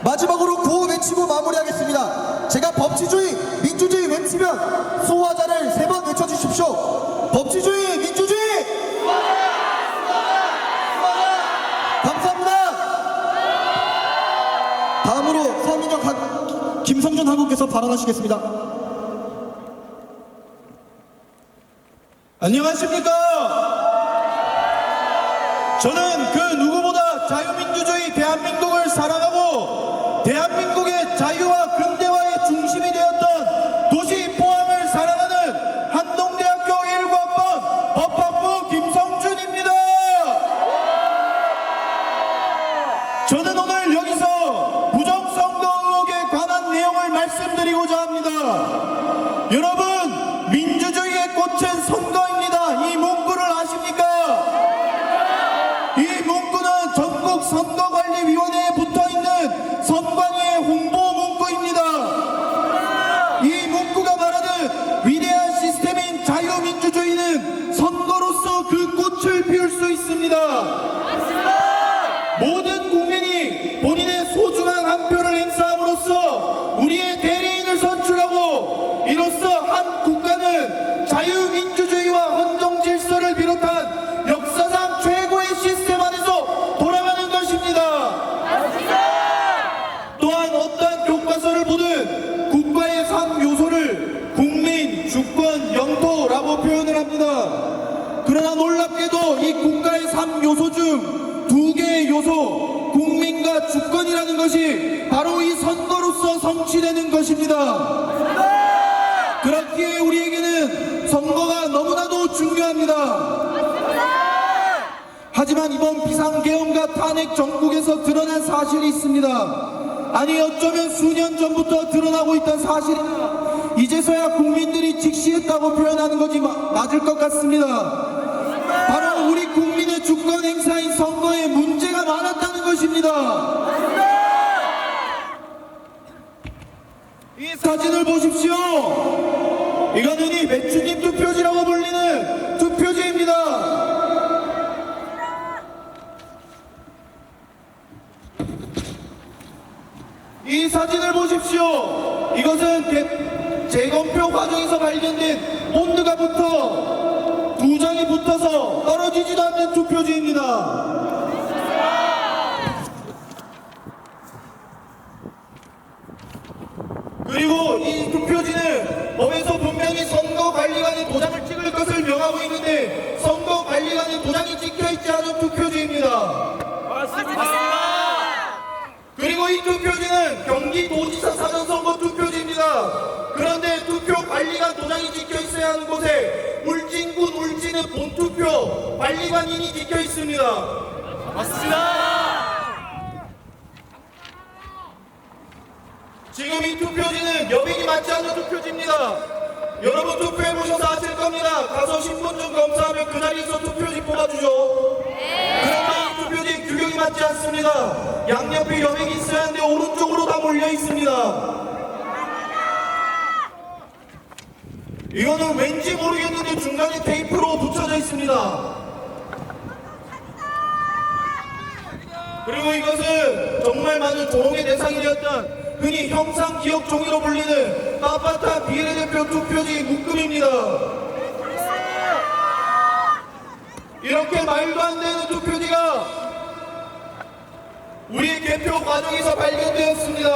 마지막으로 구호 외치고 마무리하겠습니다. 제가 법치주의, 민주주의 외치면 수호하자를 3번 외쳐주십시오. 법치주의, 민주주의! 감사합니다. 다음으로 서민혁 김성준 한국께서 발언하시겠습니다. 안녕하십니까? 저는 그 누구보다 자유민주주의 대한민국을 사랑하고 대한민국의 자유와 근대화의 중심이 되었던 도시 포항을 사랑하는 한동대학교 19학번 법학부 김성준입니다. 저는 오늘 여기서 부정선거 의혹에 관한 내용을 말씀드리고자 합니다. 여러분, 민주주의의 꽃은 선거입니다. 이 문구를 아십니까? 이 문구는 전국선거관리위원회에 붙어있는 선관위의 홍보 문구입니다. 이 문구가 말하는 위대한 시스템인 자유민주주의는 선거로서 그 꽃을 피울 수 있습니다. 모든 국민이 본인의 소중한 한 표를 행사함으로써 우리의 대리인을 선출하고 이로써 한 국가는 자유민주주의와 헌정질서를 비롯한 역사상 최고의 시스템 안에서 돌아가는 것입니다. 또한 어떠한 교과서를 보든 국가의 3요소를 국민, 주권, 영토라고 표현을 합니다. 그러나 놀랍게도 이 국가의 3요소 중 2개의 요소, 국민과 주권이라는 것이 바로 이 선거로서 성취되는 것입니다. 그렇기에 우리에게는 선거가 너무나도 중요합니다. 하지만 이번 비상계엄과 탄핵 전국에서 드러난 사실이 있습니다. 아니 어쩌면 수년 전부터 드러나고 있던 사실입니다. 이제서야 국민들이 직시했다고 표현하는 것이 맞을 것 같습니다. 바로 우리 국민의 주권 행사인 선거에 문제가 많았다는 것입니다. 이 사진을 보십시오. 이거는 이 매춘님 투표지라고 불리는 투표지입니다. 이 사진을 보십시오. 이것은 재검표 과정에서 발견된 본드가 붙어 2장이 붙어서 떨어지지도 않는 투표지입니다. 그리고 이 투표지는 법에서 분명히 선거관리관의 도장을 찍을 것을 명하고 있는데 선거관리관의 도장이 찍혀있지 않은 투표지입니다. 그리고 이 투표지는 경기도지사 사전선거 투표지입니다. 그런데 투표관리관 도장이 찍혀있어야 하는 곳에 울진군 울진의 본투표 관리관인이 찍혀있습니다. 지금 이 투표지는 여빈이 맞지 않는 투표지입니다. 여러분 투표해보셔서 아실 겁니다. 가서 신분증 검사하면 그 자리에서 투표지 뽑아주죠. 그런데 이 투표지 규격이 맞지 않습니다. 양옆에 여백이 있어야 하는데 오른쪽으로 다 몰려 있습니다. 이거는 왠지 모르겠는데 중간에 테이프로 붙여져 있습니다. 그리고 이것은 정말 많은 조롱의 대상이 되었던 흔히 형상기억종이로 불리는 빳빳한 비례대표 투표지 묶음입니다. 이렇게 말도 안 되는 투표지가 우리 개표 과정에서 발견되었습니다.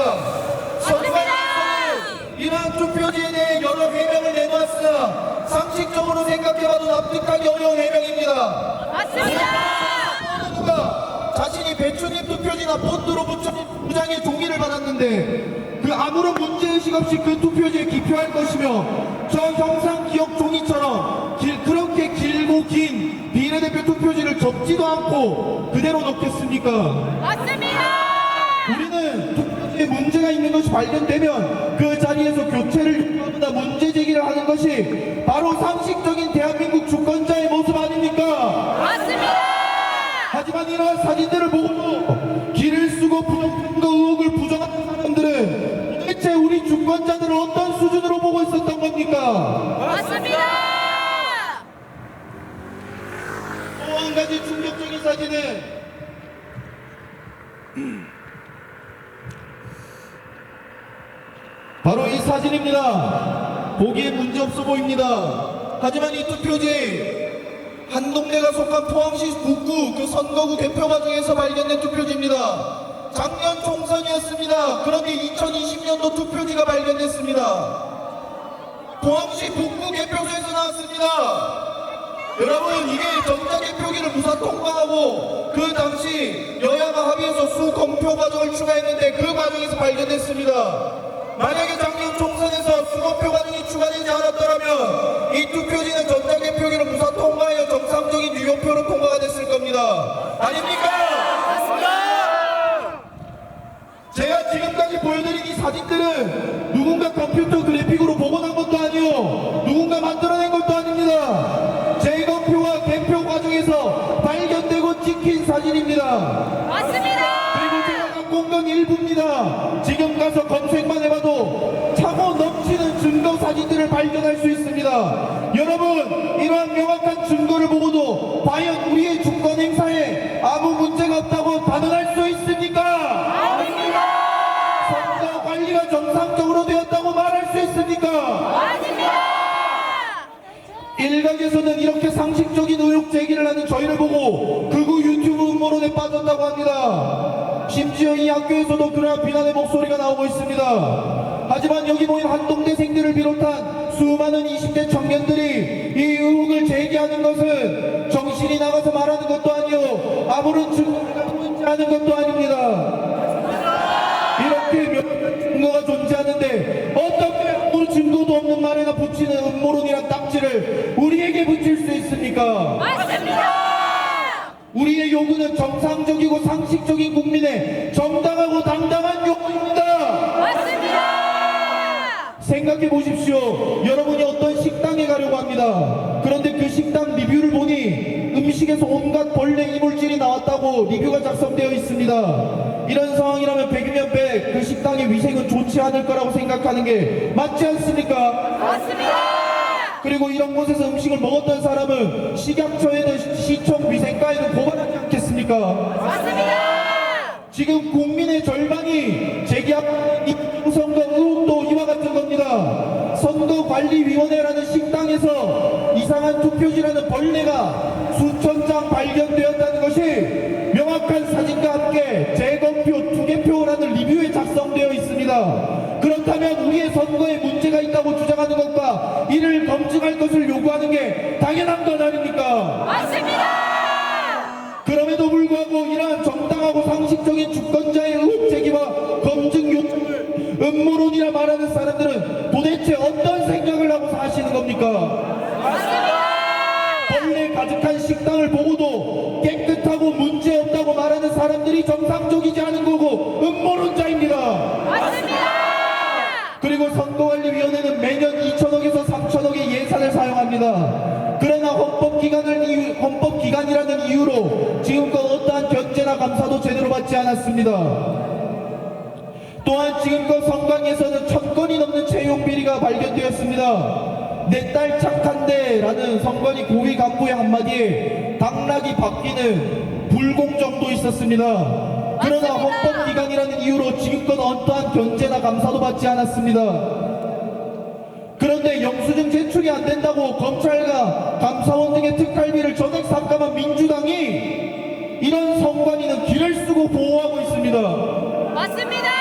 선관위에서는 이러한 투표지에 대해 여러 해명을 내놓았으나 상식적으로 생각해봐도 납득하기 어려운 해명입니다. 맞습니다. 누가 자신이 배추잎 투표지나 본드로 붙여진 부장의 종이를 받았는데 그 아무런 문제의식 없이 그 투표지에 기표할 것이며 저 형상 기억 종이처럼 그렇게 길고 긴 비례대표 투표지를 접지도 않고 그대로 넣겠습니까? 맞습니다. 우리는 투표지에 문제가 있는 것이 발견되면 그 자리에서 교체를 요구하거나 문제 제기를 하는 것이 바로 상식적인 대한민국 주권자의 모습 아닙니까? 맞습니다. 하지만 이러한 사진들을 보고 길을 쓰고 부정선거 의혹을 부정하는 사람들은 도대체 우리 주권자들을 어떤 수준으로 보고 있었던 겁니까? 맞습니다. 또 한 가지 충격적인 사진은 바로 이 사진입니다. 보기에 문제없어 보입니다. 하지만 이 투표지 한동대가 속한 포항시 북구 그 선거구 개표 과정에서 발견된 투표지입니다. 작년 총선이었습니다. 그런데 2020년도 투표지가 발견됐습니다. 포항시 북구 개표소에서 나왔습니다. 여러분, 이게 전자개표기를 무사 통과하고 그 당시 여야가 합의해서 수검표 과정을 추가했는데 그 과정에서 발견됐습니다. 만약에 작년 총선에서 수검표 과정이 추가되지 않았더라면 이 투표지는 전자개표기를 무사 통과하여 정상적인 유효표로 통과가 됐을 겁니다. 아닙니까? 제가 지금까지 보여드린 이 사진들은 누군가 컴퓨터 그래픽으로 복원한 것도 아니요 누군가 만들어낸 것도 아닙니다. 재검표와 개표 과정에서 발견되고 찍힌 사진입니다. 맞습니다. 그리고 제가 갖고 온 건 일부입니다. 지금 가서 검색만 해봐도 차고 넘치는 증거 사진들을 발견할 수 있습니다. 여러분, 이러한 명확한 증거를 보고도 과연 우리의 주권 행사에 아무 문제가 없다고 단언할 수 있습니까? 아닙니다. 선거 관리가 정상적으로 되었다고 말할 수 있습니까? 아닙니다. 일각에서는 이렇게 상식적인 의혹 제기를 하는 저희를 보고 극우 유튜브 음모론에 빠졌다고 합니다. 심지어 이 학교에서도 그러한 비난의 목소리가 나오고 있습니다. 하지만 여기 모인 한동대생들을 비롯한 수많은 20대 청년들이 이 의혹을 제기하는 것은 정신이 나가서 말하는 것도 아니요 아무런 증거를 갖고 있지 않은 것도 아닙니다. 이렇게 명확한 증거가 존재하는데 어떻게 아무 증거도 없는 말에나 붙이는 음모론이란 딱지를 우리에게 붙일 수 있습니까? 맞습니다. 우리의 요구는 정상적이고 상식적인 국민의 정당하고 당당한 요구입니다. 맞습니다. 생각해 보십시오. 여러분이 어떤 식당에 가려고 합니다. 그런데 그 식당 리뷰를 보니 음식에서 온갖 벌레 이물질이 나왔다고 리뷰가 작성되어 있습니다. 이런 상황이라면 100이면 100, 그 식당의 위생은 좋지 않을 거라고 생각하는 게 맞지 않습니까? 맞습니다. 그리고 이런 곳에서 음식을 먹었던 사람은 식약처에든 시청 위생과에는 고발하지 않겠습니까? 맞습니다. 지금 국민의 절반이 제기한 이 선거 의혹도 이와 같은 겁니다. 선거관리위원회라는 식당에서 이상한 투표지라는 벌레가 수천 장 발견되었다는 것이 명확한 사진과 함께 재검표, 투개표라는 리뷰에 작성되어 있습니다. 그렇다면 우리의 선거에 문제가 있다고 주장하는 것과 이를 검증할 것을 요구하는 게 당연한 것 아닙니까? 맞습니다. 그럼에도 불구하고 이러한 정당하고 상식적인 주권자의 의혹 제기와 검증 요청을 음모론이라 말하는 사람들은 도대체 어떤 생각을 하고 사시는 겁니까? 벌레 가득한 식당을 보고도 깨끗하고 문제없다고 말하는 사람들이 정상적이지 않은 거고 음모론자입니다. 맞습니다. 그리고 선거관리위원회는 매년 2천억에서 3천억의 예산을 사용합니다. 그러나 헌법기관이라는 이유로 지금껏 어떠한 견제나 감사도 제대로 받지 않았습니다. 또한 지금껏 선관위에서는 1000건이 넘는 채용 비리가 발견되었습니다. 내 딸 착한데 라는 선관위 고위 간부의 한마디에 당락이 바뀌는 불공정도 있었습니다. 그러나 헌법기관이라는 이유로 지금껏 어떠한 견제나 감사도 받지 않았습니다. 그런데 영수증 제출이 안 된다고 검찰과 감사원 등의 특활비를 전액 삭감한 민주당이 이런 선관위는 길을 쓰고 보호하고 있습니다. 맞습니다.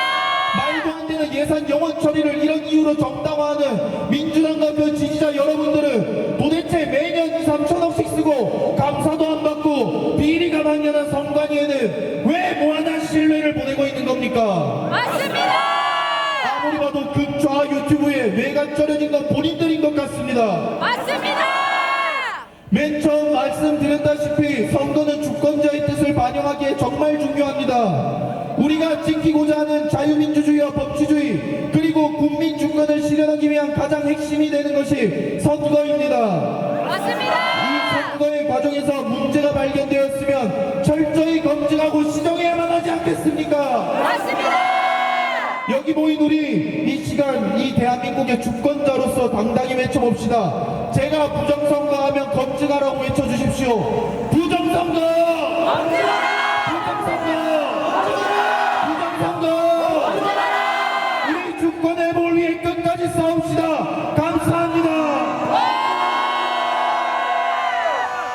말도 안 되는 예산 영원 처리를 이런 이유로 정당화하는 민주당과 그 지지자 여러분들은 도대체 매년 2, 3천억씩 쓰고 감사도 안 받고 비리가 만연한 선관위에는 왜 무한한 신뢰를 보내고 있는 겁니까? 맞습니다. 아무리 봐도 극좌 유튜브에 뇌가 쩔어진 건 본인들인 것 같습니다. 맞습니다. 맨 처음 말씀드렸다시피 선거는 주권자의 뜻을 반영하기에 정말 중요합니다. 우리가 지키고자 하는 자유민주주의와 법치주의 그리고 국민 주권을 실현하기 위한 가장 핵심이 되는 것이 선거입니다. 맞습니다. 이 선거의 과정에서 문제가 발견되었으면 철저히 검증하고 시정해야만 하지 않겠습니까? 맞습니다. 여기 모인 우리 이 시간 이 대한민국의 주권자로서 당당히 외쳐봅시다. 제가 부정선거하면 검증하라고 외쳐주십시오. 부정선거! 부정선거! 우리 주권 회복을 위해 끝까지 싸웁시다. 감사합니다.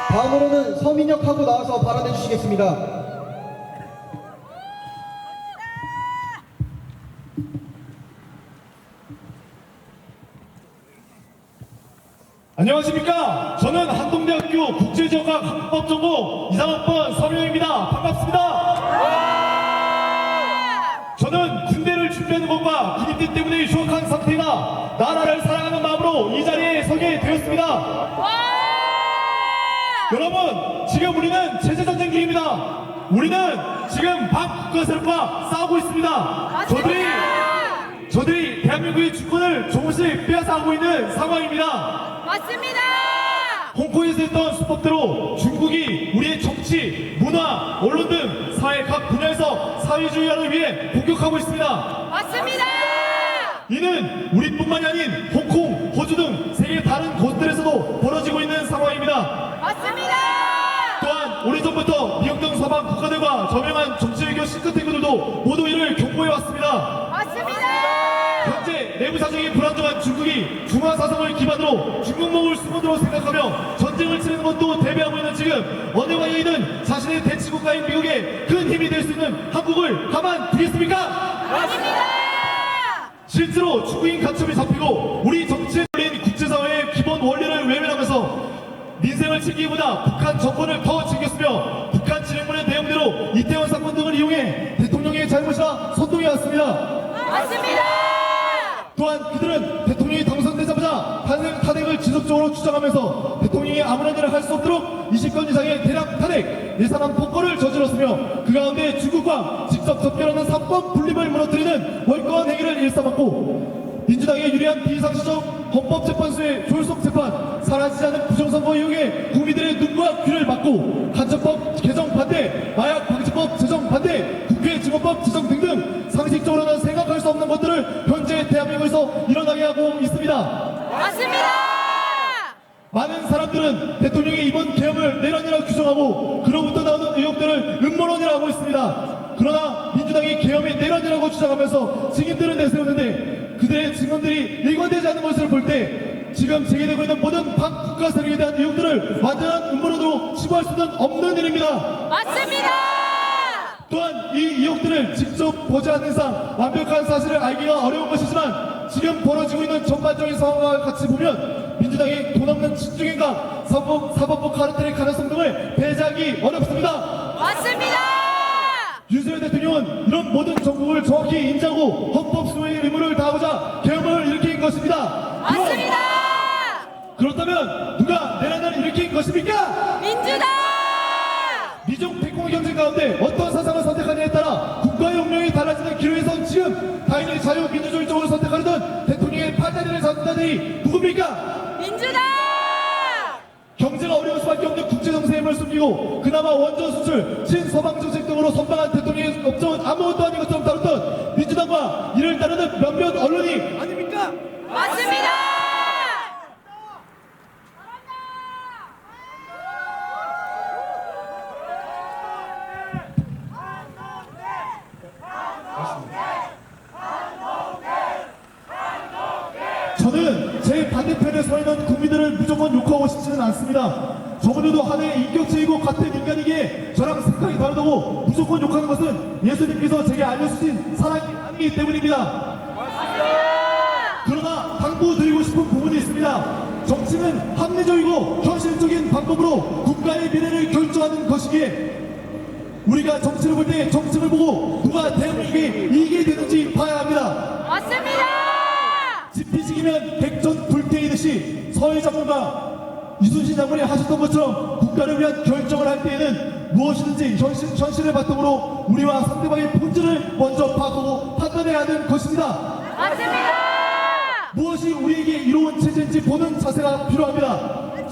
다음으로는 서민혁하고 나와서 발언해 주시겠습니다. 안녕하십니까. 저는 한동대학교 국제지역학 합법전공 이상학번 서명입니다. 반갑습니다. 저는 군대를 준비하는 것과 기립대 때문에 휴학한 상태이나 나라를 사랑하는 마음으로 이 자리에 서게 되었습니다. 여러분, 지금 우리는 체제전쟁 중입니다. 우리는 지금 반국가 세력과 싸우고 있습니다. 저들이 대한민국의 주권을 조금씩 빼앗아가고 있는 상황입니다. 맞습니다. 홍콩에서 했던 수법대로 중국이 우리의 정치, 문화, 언론 등 사회 각 분야에서 사회주의화를 위해 공격하고 있습니다. 맞습니다. 이는 우리뿐만이 아닌 홍콩, 호주 등 세계 다른 곳들에서도 벌어지고 있는 상황입니다. 맞습니다. 또한 오래전부터 미국 등 서방 국가들과 저명한 정치외교 싱크탱크들도 모두 이를 경고해왔습니다. 맞습니다. 현재 내부 사정이 불안정한 중국이 중화 사상을 기반으로 중국몽을 수본으로 생각하며 전쟁을 치르는 것도 대비하고 있는 지금 어느 방향이든 자신의 대치국가인 미국에 큰 힘이 될 수 있는 한국을 가만 두겠습니까? 맞습니다. 실제로 중국인 가점이 잡히고 우리 정치에 걸린 국제사회의 기본 원리를 외면하면서 민생을 챙기기보다 북한 정권을 더 챙겼으며 북한 진행문의 내용대로 이태원 사건 등을 이용해 대통령의 잘못이라 선동해왔습니다. 맞습니다. 또한 그들은 대통령이 당선되자마자 탄핵을 지속적으로 주장하면서 대통령이 아무런 일을 할 수 없도록 20건 이상의 대량 탄핵, 예산안 폭거를 저질렀으며 그 가운데 중국과 직접 접견하는 3권 분립을 무너뜨리는 월권 행위를 일삼았고 민주당에 유리한 비상시적 헌법재판소의 졸속 재판, 사라지지 않은 부정선거 이용에 국민들의 눈과 귀를 막고 간첩법 개정 반대, 마약 방지법 제정 반대, 국회 증언법 제정 등등 상식적으로는 생각할 수 없는 것들을 현재 대한민국에서 일어나게 하고 있습니다. 맞습니다. 많은 사람들은 대통령이 이번 계엄을 내란이라 규정하고 그로부터 나오는 의혹들을 음모론이라 하고 있습니다. 그러나 민주당이 계엄이 내란이라고 주장하면서 증인들을 내세우는데 그들의 증언들이 일관되지 않는 것을 볼 때 지금 제기되고 있는 모든 반국가 세력에 대한 의혹들을 완전한 음모론으로 치부할 수는 없는 일입니다. 맞습니다. 또한 이 의혹들을 직접 보지 않는 이상 완벽한 사실을 알기가 어려운 것이지만 지금 벌어지고 있는 전반적인 상황과 같이 보면 민주당이 돈 없는 친중인가 사법부 카르텔의 가능성 등을 배제하기 어렵습니다. 맞습니다. 윤석열 대통령은 이런 모든 정국을 정확히 인지하고 헌법 수호의 의무를 다하고자 계엄을 일으킨 것입니다. 맞습니다. 그렇다면 누가 내란을 일으킨 것입니까? 민주당. 미중 패권 경쟁 가운데 어떤 사상을 선택하느냐에 따라 국가의 운명이 달라지는 기로에선 지금 타인의 자유민주주의 쪽으로 선택하려던 대통령의 팔다리를 잡는다니 누굽니까? 민주당. 경제가 어려울 수밖에 없는 국제정세에 힘을 숨기고 그나마 원전 수출, 친서방 정책 등으로 선방한 대통령의 업적은 아무것도 아닌 것처럼 다뤘던 민주당과 이를 따르는 몇몇 언론이 아닙니까? 맞습니다. 저는 제 반대편에 서 있는 국민들을 무조건 욕하고 싶지는 않습니다. 저분들도 하나의 인격체이고 같은 인간이기에 저랑 생각이 다르다고 무조건 욕하는 것은 예수님께서 제게 알려주신 사랑이 아니기 때문입니다. 그러나 당부드리고 싶은 부분이 있습니다. 정치는 합리적이고 현실적인 방법으로 국가의 미래를 결정하는 것이기에 우리가 정치를 볼 때 정책을 보고 누가 대한민국에 이기게 되는지 봐야 합니다. 맞습니다. 지피지기면 백전 불태이듯이 서해 장군과 이순신 장군이 하셨던 것처럼 국가를 위한 결정을 할 때에는 무엇이든지 현실을 바탕으로 우리와 상대방의 본질을 먼저 파악하고 판단해야 하는 것입니다. 맞습니다. 무엇이 우리에게 이로운 체제인지 보는 자세가 필요합니다.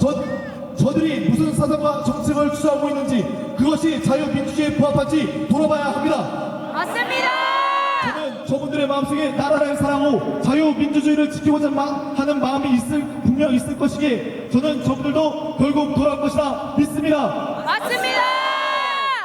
저들이 무슨 사상과 정책을 추구하고 있는지 그것이 자유민주주의에 부합한지 돌아봐야 합니다. 맞습니다. 저는 저분들의 마음속에 나라를 사랑하고 자유민주주의를 지키고자 하는 마음이 분명 있을 것이기에 저는 저분들도 결국 돌아올 것이라 믿습니다. 맞습니다.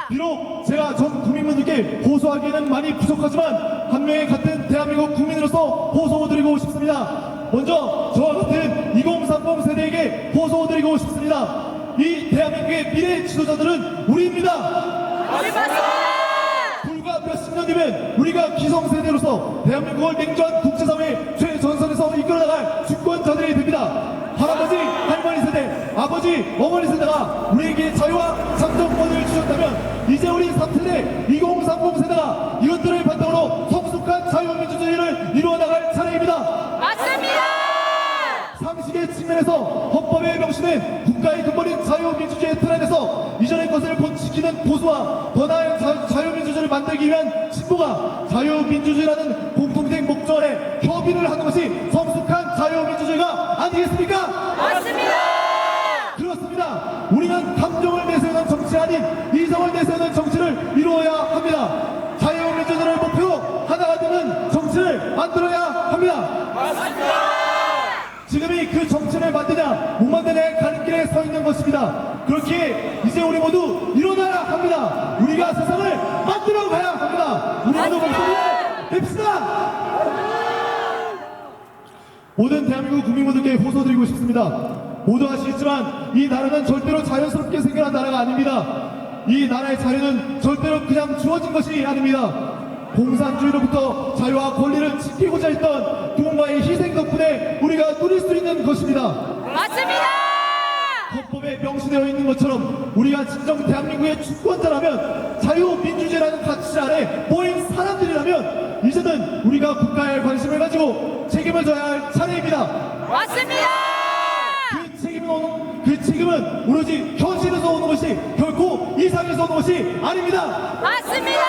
비록 제가 전 국민분들께 호소하기에는 많이 부족하지만 한 명의 같은 대한민국 국민으로서 호소드리고 싶습니다. 먼저 저와 같은 2030 세대에게 호소드리고 싶습니다. 이 대한민국의 미래 지도자들은 우리입니다. 우리 맞습니다. 불과 몇십 년 뒤면 우리가 기성세대로서 대한민국을 냉정한 국제사회 최전선에서 이끌어나갈 주권자들이 됩니다. 할아버지, 할머니 세대, 아버지, 어머니 세대가 우리에게 자유와 참정권을 주셨다면 이제 우리 3세대 2030 세대가 이것들을 바탕으로 성숙한 자유민주주의를 이루어나갈 차례입니다. 맞습니다. 상식의 측면에서 헌법의 명시된 국가의 근본인 자유민주주의의 틀 안에서 이전의 것을 지키는 보수와 더 나은 자유민주주의를 만들기 위한 진보가 자유민주주의라는 공통된 목적 아래 협의를 하는 것이 성숙한 자유민주주의가 아니겠습니까? 맞습니다. 그렇습니다. 우리는 감정을 내세우는 정치 아닌 이성을 내세우는 정치를 이루어야 합니다. 자유민주주의를 목표로 하나가 되는 정치를 만들어야 합니다. 지금이 그 정치를 만드냐 못 만드냐의 가림길에 서 있는 것입니다. 그렇게 이제 우리 모두 일어나야 합니다. 우리가 세상을 만들어 가야 합니다. 우리 모두 목소리를 냅시다. 모든 대한민국 국민분들께 호소드리고 싶습니다. 모두 아시겠지만 이 나라는 절대로 자연스럽게 생겨난 나라가 아닙니다. 이 나라의 자유는 절대로 그냥 주어진 것이 아닙니다. 공산주의로부터 자유와 권리를 지키고자 했던 누군가의 희생 덕분에 우리가 누릴 수 있는 것입니다. 맞습니다. 헌법에 명시되어 있는 것처럼 우리가 진정 대한민국의 주권자라면 자유민주주의라는 가치 아래 모인 사람들이라면 이제는 우리가 국가에 관심을 가지고 책임을 져야 할 차례입니다. 맞습니다. 그 책임은 오로지 현실에서 오는 것이 결코 이상에서 오는 것이 아닙니다. 맞습니다.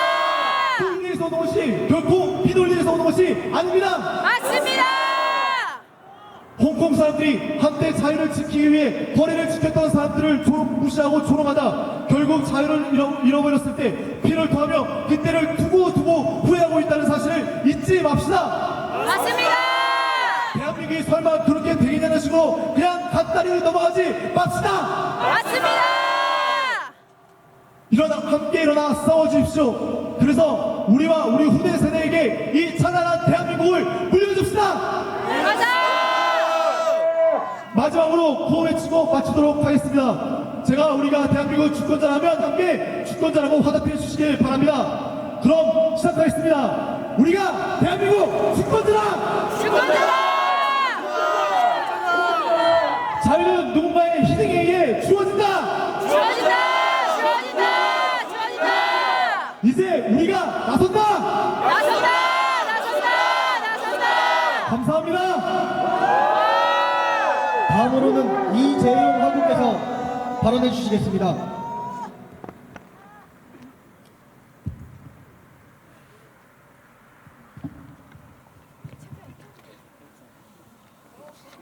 논리에서 오는 것이 결코 비논리에서 오는 것이 아닙니다. 맞습니다. 홍콩 사람들이 한때 자유를 지키기 위해 거리를 지켰던 사람들을 무시하고 조롱하다 결국 자유를 잃어버렸을 때 피를 토하며 그때를 두고 후회하고 있다는 사실을 잊지 맙시다. 맞습니다. 대한민국이 설마 그렇게 되겠냐는 식으로 그냥 간단히 넘어가지 맙시다. 맞습니다. 함께 일어나 싸워주십시오. 그래서 우리와 우리 후대 세대에게 이 찬란한 대한민국을 물려줍시다. 맞아. 마지막으로 구호 외치고 마치도록 하겠습니다. 우리가 대한민국 주권자라면 함께 주권자라고 화답해 주시길 바랍니다. 그럼 시작하겠습니다. 우리가 대한민국 주권자다. 주권자다. 자유는 누군가의 희생에 의해 주어진다. 주어진다. 이제 우리가 나선다. 감사합니다. 다음으로는 이재용 화국께서 발언해 주시겠습니다.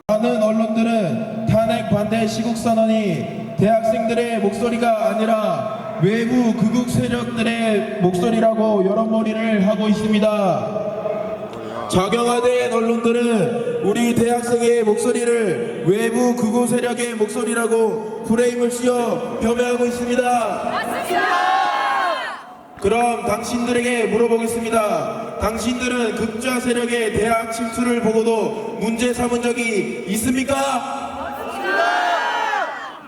많은 언론들은 탄핵 반대 시국선언이 대학생들의 목소리가 아니라 외부 극우 세력들의 목소리라고 여론몰이를 하고 있습니다. 작용화된 언론들은 우리 대학생의 목소리를 외부 극우 세력의 목소리라고 프레임을 씌워 폄훼하고 있습니다. 맞습니다. 그럼 당신들에게 물어보겠습니다. 당신들은 극좌 세력의 대학 침투를 보고도 문제 삼은 적이 있습니까?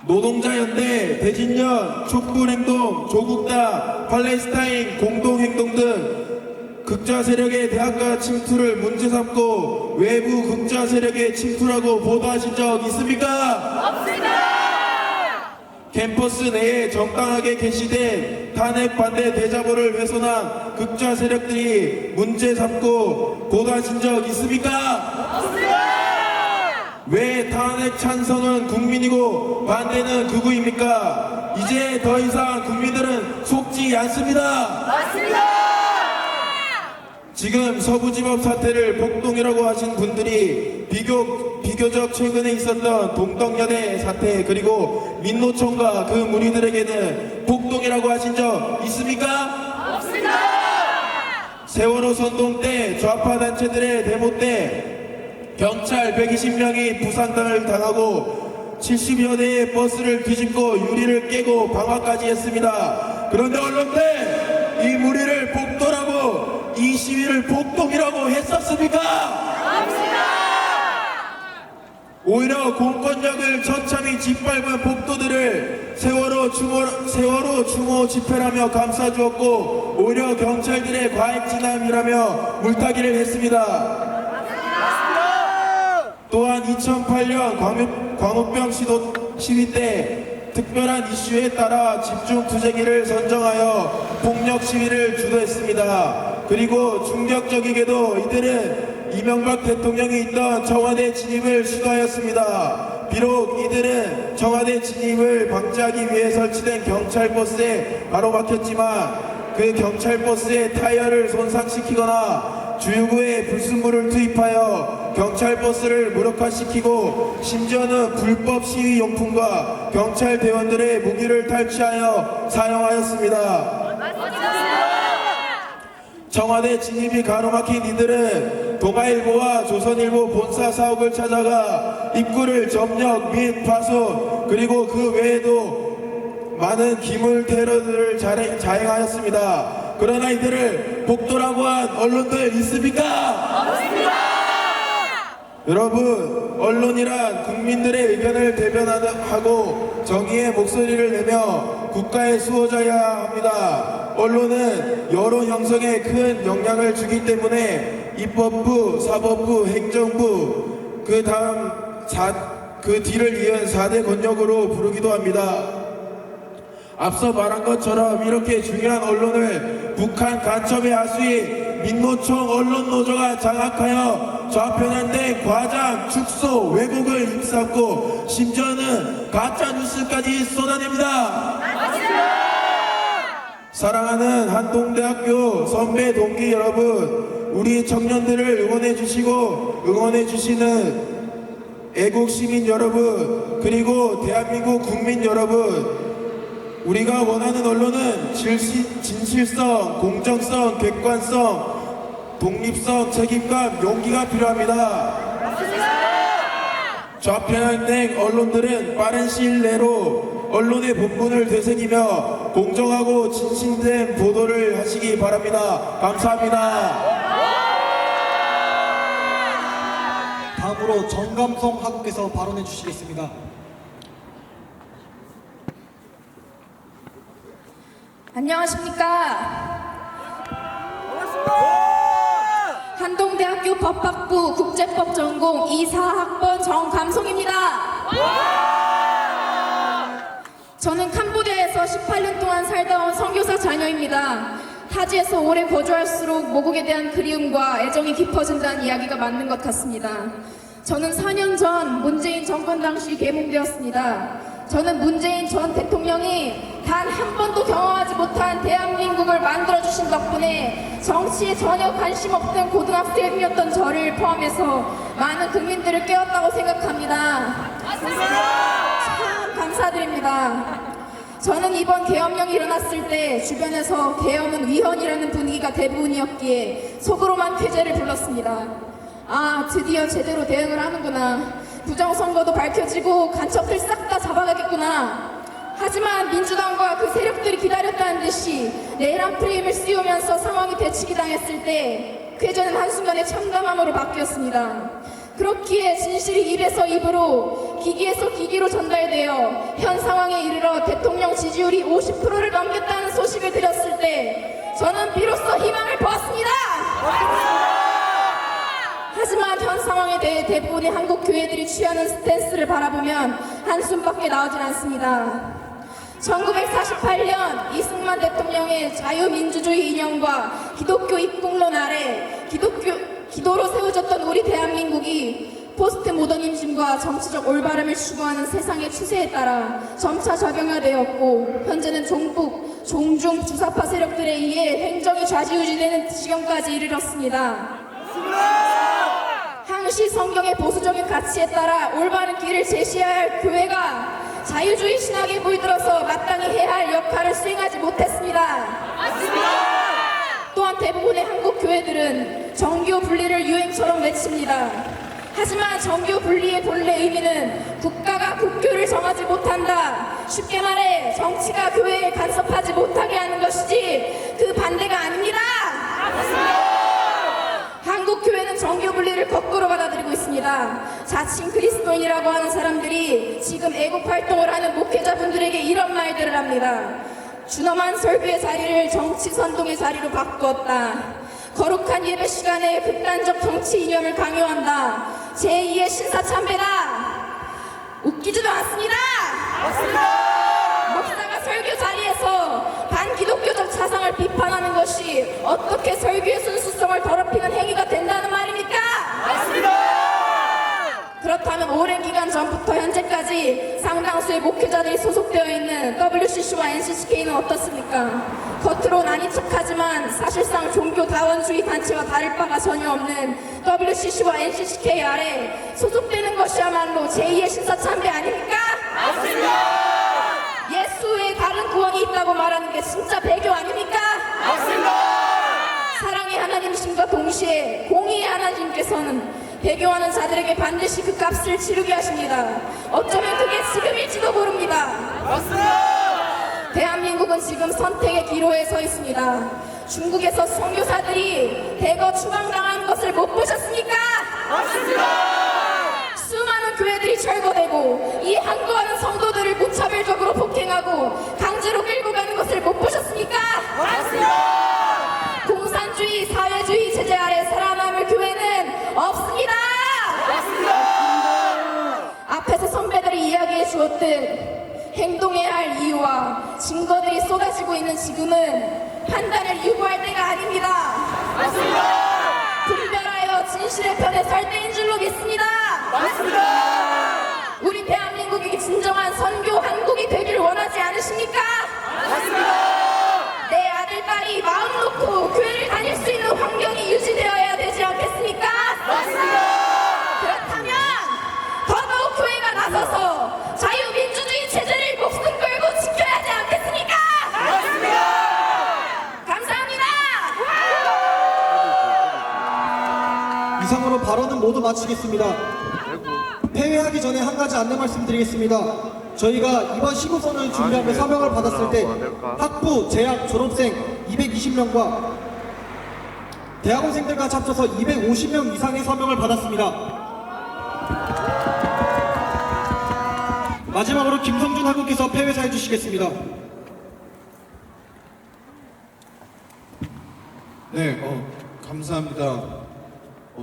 노동자연대, 대진련, 촛불행동, 조국다, 팔레스타인 공동행동 등 극좌 세력의 대학가 침투를 문제 삼고 외부 극좌 세력의 침투라고 보도하신 적 있습니까? 없습니다. 캠퍼스 내에 정당하게 게시된 탄핵 반대 대자보를 훼손한 극좌 세력들이 문제 삼고 보도하신 적 있습니까? 없습니다. 왜 탄핵 찬성은 국민이고 반대는 극우입니까? 이제 더 이상 국민들은 속지 않습니다. 맞습니다. 지금 서부지법 사태를 폭동이라고 하신 분들이 비교적 최근에 있었던 동덕여대 사태 그리고 민노총과 그 무리들에게는 폭동이라고 하신 적 있습니까? 없습니다. 세월호 선동 때 좌파 단체들의 데모 때 경찰 120명이 부상당을 당하고 70여 대의 버스를 뒤집고 유리를 깨고 방화까지 했습니다. 그런데 언론들 이 무리를 폭도라고 이 시위를 폭동이라고 했었습니까? 없습니다. 오히려 공권력을 처참히 짓밟은 폭도들을 세월호 추모 집회라며 감싸주었고 오히려 경찰들의 과잉진압이라며 물타기를 했습니다. 또한 2008년 광우병 시위 때 특별한 이슈에 따라 집중 투쟁기를 선정하여 폭력 시위를 주도했습니다. 그리고 충격적이게도 이들은 이명박 대통령이 있던 청와대 진입을 시도하였습니다. 비록 이들은 청와대 진입을 방지하기 위해 설치된 경찰버스에 가로막혔지만 그 경찰버스의 타이어를 손상시키거나 주유구에 불순물을 투입하여 경찰버스를 무력화시키고 심지어는 불법 시위 용품과 경찰 대원들의 무기를 탈취하여 사용하였습니다. 청와대 진입이 가로막힌 이들은 동아일보와 조선일보 본사 사옥을 찾아가 입구를 점령 및 파손 그리고 그 외에도 많은 기물 테러들을 자행하였습니다. 그러나 이들을 복도라고 한 언론들 있습니까? 없습니다. 여러분, 언론이란 국민들의 의견을 대변하고 정의의 목소리를 내며 국가의 수호자여야 합니다. 언론은 여론 형성에 큰 영향을 주기 때문에 입법부, 사법부, 행정부, 그 뒤를 이은 4대 권력으로 부르기도 합니다. 앞서 말한 것처럼 이렇게 중요한 언론을 북한 간첩의 하수인 민노총 언론노조가 장악하여 좌편향된 과장, 축소, 왜곡을 입삼고 심지어는 가짜뉴스까지 쏟아냅니다. 사랑하는 한동대학교 선배 동기 여러분, 우리 청년들을 응원해 주시고 응원해 주시는 애국 시민 여러분, 그리고 대한민국 국민 여러분, 우리가 원하는 언론은 진실성, 공정성, 객관성, 독립성, 책임감, 용기가 필요합니다. 좌편향된 언론들은 빠른 시일 내로 언론의 본분을 되새기며 공정하고 진실된 보도를 하시기 바랍니다. 감사합니다. 다음으로 정감성 학우께서 발언해 주시겠습니다. 안녕하십니까. 한동대학교 법학부 국제법 전공 24학번 정감송입니다. 저는 캄보디아에서 18년 동안 살다 온 선교사 자녀입니다. 타지에서 오래 거주할수록 모국에 대한 그리움과 애정이 깊어진다는 이야기가 맞는 것 같습니다. 저는 4년 전 문재인 정권 당시 계몽되었습니다. 저는 문재인 전 대통령이 단 한 번도 경험하지 못한 대한민국을 만들어주신 덕분에 정치에 전혀 관심 없던 고등학생이었던 저를 포함해서 많은 국민들을 깨웠다고 생각합니다. 참 감사드립니다. 저는 이번 계엄령이 일어났을 때 주변에서 계엄은 위헌이라는 분위기가 대부분이었기에 속으로만 쾌재를 불렀습니다. 아, 드디어 제대로 대응을 하는구나. 부정선거도 밝혀지고 간첩들 싹 다 잡아가겠구나. 하지만 민주당과 그 세력들이 기다렸다는 듯이 내란 프레임을 씌우면서 상황이 대치기 당했을 때 쾌재는 한순간에 참담함으로 바뀌었습니다. 그렇기에 진실이 입에서 입으로 기기에서 기기로 전달되어 현 상황에 이르러 대통령 지지율이 50%를 넘겼다는 소식을 들었을 때 저는 비로소 희망을 보았습니다. 하지만 현 상황에 대해 대부분의 한국 교회들이 취하는 스탠스를 바라보면 한숨밖에 나오질 않습니다. 1948년 이승만 대통령의 자유민주주의 이념과 기독교 입국론 아래 기도로 세워졌던 우리 대한민국이 포스트 모더니즘과 정치적 올바름을 추구하는 세상의 추세에 따라 점차 적용화되었고 현재는 종북, 종중, 주사파 세력들에 의해 행정이 좌지우지되는 지경까지 이르렀습니다. 항시 성경의 보수적인 가치에 따라 올바른 길을 제시해야 할 교회가 자유주의 신학에 물들어서 마땅히 해야 할 역할을 수행하지 못했습니다. 또한 대부분의 한국 교회들은 정교 분리를 유행처럼 외칩니다. 하지만 정교 분리의 본래 의미는 국가가 국교를 정하지 못한다. 쉽게 말해 정치가 교회에 간섭하지 못하게 하는 것이지 그 반대가 아닙니다. 한국 교회는 정교 분리를 거꾸로 받아들이고 있습니다. 자칭 그리스도인이라고 하는 사람들이 지금 애국 활동을 하는 목회자분들에게 이런 말들을 합니다. 준엄한 설교의 자리를 정치 선동의 자리로 바꾸었다. 거룩한 예배 시간에 극단적 정치 이념을 강요한다. 제2의 신사참배다. 웃기지도 않습니다. 목사가 설교 자리에서 반기독교적 사상을 비판하는 것이 어떻게 설교의 순수성을 더럽히는 행위가 된다는 말입니까? 그렇다면 오랜 기간 전부터 현재까지 상당수의 목회자들이 소속되어 있는 WCC와 NCCK는 어떻습니까? 겉으로 아닌 척하지만 사실상 종교 다원주의 단체와 다를 바가 전혀 없는 WCC와 NCCK 아래 소속되는 것이야말로 제2의 신사참배 아닙니까? 예수 외에 다른 구원이 있다고 말하는 게 진짜 배교 아닙니까? 사랑의 하나님이심과 동시에 공의의 하나님께서는 배교하는 자들에게 반드시 그 값을 치르게 하십니다. 어쩌면 그게 지금일지도 모릅니다. 대한민국은 지금 선택의 기로에 서 있습니다. 중국에서 선교사들이 대거 추방당하는 것을 못 보셨습니까? 수많은 교회들이 철거되고 이 항거하는 성도들을 무차별적으로 폭행하고 강제로 끌고 가는 것을 못 보셨습니까? 공산주의, 사회주의 체제 아래 살아남을 교회는 없습니다. 앞에서 선배들이 이야기해 주었듯 행동해야 할 이유와 증거들이 쏟아지고 있는 지금은 판단을 유보할 때가 아닙니다. 분별하여 진실의 편에 설 때인 줄로 믿습니다. 우리 대한민국이 진정한 선교 한국이 되기를 원하지 않으십니까? 내 아들, 딸이 마음 놓고 교회를 다닐 수 있는 환경이 유지되어야 되지 않겠습니까? 그렇다면 더더욱 교회가 나서서 자유민주주의 체제를 목숨 걸고 지켜야 하지 않겠습니까? 감사합니다. 이상으로 발언은 모두 마치겠습니다. 폐회하기 전에 한 가지 안내 말씀드리겠습니다. 저희가 이번 시국선을 준비하며 서명을 받았을 때 학부, 재학, 졸업생 220명과 대학원생들과 합쳐서 250명 이상의 서명을 받았습니다. 마지막으로 김성준 학우께서 폐회사 해주시겠습니다. 네, 감사합니다.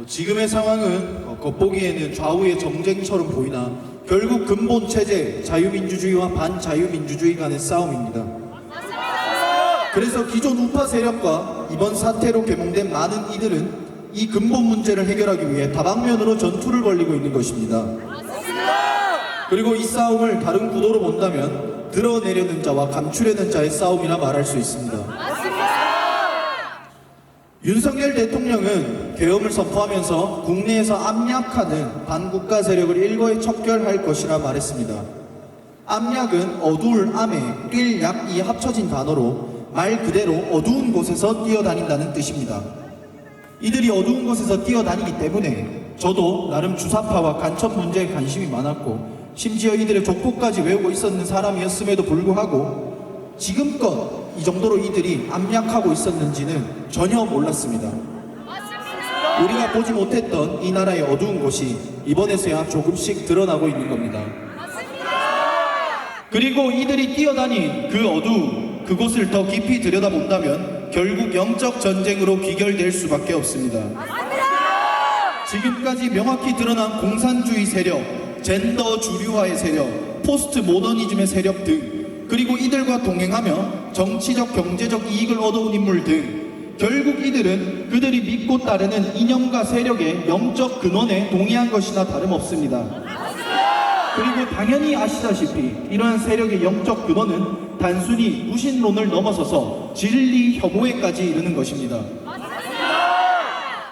지금의 상황은 겉보기에는 좌우의 정쟁처럼 보이나 결국 근본 체제, 자유민주주의와 반자유민주주의 간의 싸움입니다. 그래서 기존 우파 세력과 이번 사태로 계몽된 많은 이들은 이 근본 문제를 해결하기 위해 다방면으로 전투를 벌이고 있는 것입니다. 그리고 이 싸움을 다른 구도로 본다면 드러내려는 자와 감추려는 자의 싸움이라 말할 수 있습니다. 윤석열 대통령은 계엄을 선포하면서 국내에서 압력하는 반국가 세력을 일거에 척결할 것이라 말했습니다. 압력은 어두울 암에 뛸 약이 합쳐진 단어로 말 그대로 어두운 곳에서 뛰어다닌다는 뜻입니다. 이들이 어두운 곳에서 뛰어다니기 때문에 저도 나름 주사파와 간첩 문제에 관심이 많았고 심지어 이들의 족보까지 외우고 있었는 사람이었음에도 불구하고 지금껏 이 정도로 이들이 압력하고 있었는지는 전혀 몰랐습니다. 우리가 보지 못했던 이 나라의 어두운 곳이 이번에서야 조금씩 드러나고 있는 겁니다. 그리고 이들이 뛰어다닌 그 어두움, 그곳을 더 깊이 들여다본다면 결국 영적 전쟁으로 귀결될 수밖에 없습니다. 지금까지 명확히 드러난 공산주의 세력, 젠더 주류화의 세력, 포스트 모더니즘의 세력 등, 그리고 이들과 동행하며 정치적, 경제적 이익을 얻어온 인물 등, 결국 이들은 그들이 믿고 따르는 이념과 세력의 영적 근원에 동의한 것이나 다름없습니다. 그리고 당연히 아시다시피 이러한 세력의 영적 근원은 단순히 무신론을 넘어서서 진리 혐오에까지 이르는 것입니다.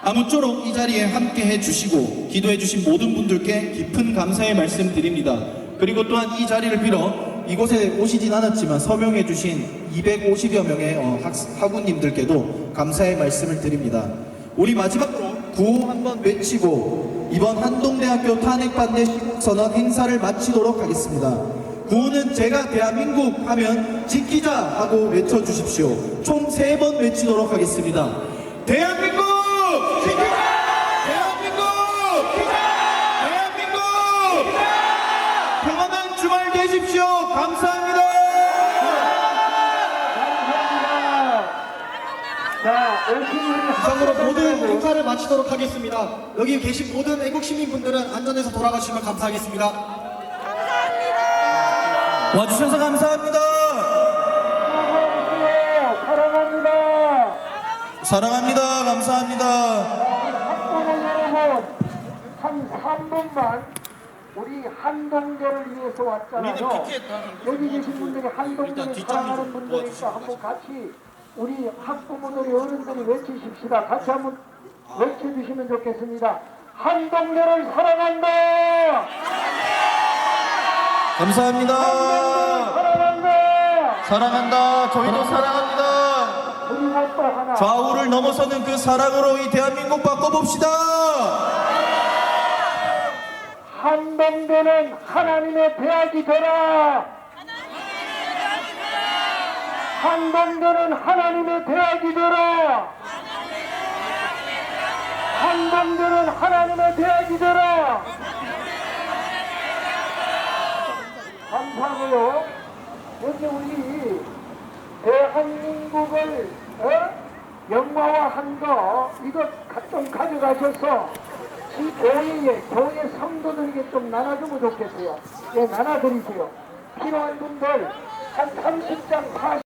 아무쪼록 이 자리에 함께 해주시고 기도해주신 모든 분들께 깊은 감사의 말씀 드립니다. 그리고 또한 이 자리를 빌어 이곳에 오시진 않았지만 서명해주신 250여 명의 학우님들께도 감사의 말씀을 드립니다. 우리 마지막으로 구호 한번 외치고 이번 한동대학교 탄핵반대 시국선언 행사를 마치도록 하겠습니다. 구호는 제가 대한민국 하면 지키자 하고 외쳐주십시오. 총 3번 외치도록 하겠습니다. 대한민국 지키자! 대한민국 지키자! 대한민국 지키자! 평안한 주말 되십시오. 감사합니다. 이상으로 모든 행사를 마치도록 하겠습니다. 여기 계신 모든 애국 시민분들은 안전해서 돌아가시면 감사하겠습니다. 와주셔서 감사합니다. 사랑합니다. 감사합니다. 여러분, 한 3분만 우리 한동대를 위해서 왔잖아요. 여기 계신 분들이 한동대를 사랑하는 분들이니까 한번 같이 우리 학부모들이 어른들이 외치십시다. 같이 한번 외쳐주시면 좋겠습니다. 한동대를 사랑한다. 감사합니다. 사랑한다. 사랑한다. 저희도 사랑합니다. 그리고 또 하나. 좌우를 넘어서는 그 사랑으로 이 대한민국 바꿔봅시다. 한동대는 하나님의 대학이 되라. 한동대는 하나님의 대학이 되라. 한동대는 하나님의 대학이 되라. 감사하고요. 여기 우리 대한민국을 영화화한 거 이거 좀 가져가셔서 이 교회 성도들에게 좀 나눠주면 좋겠어요. 예, 나눠드리세요. 필요한 분들 한 30장 40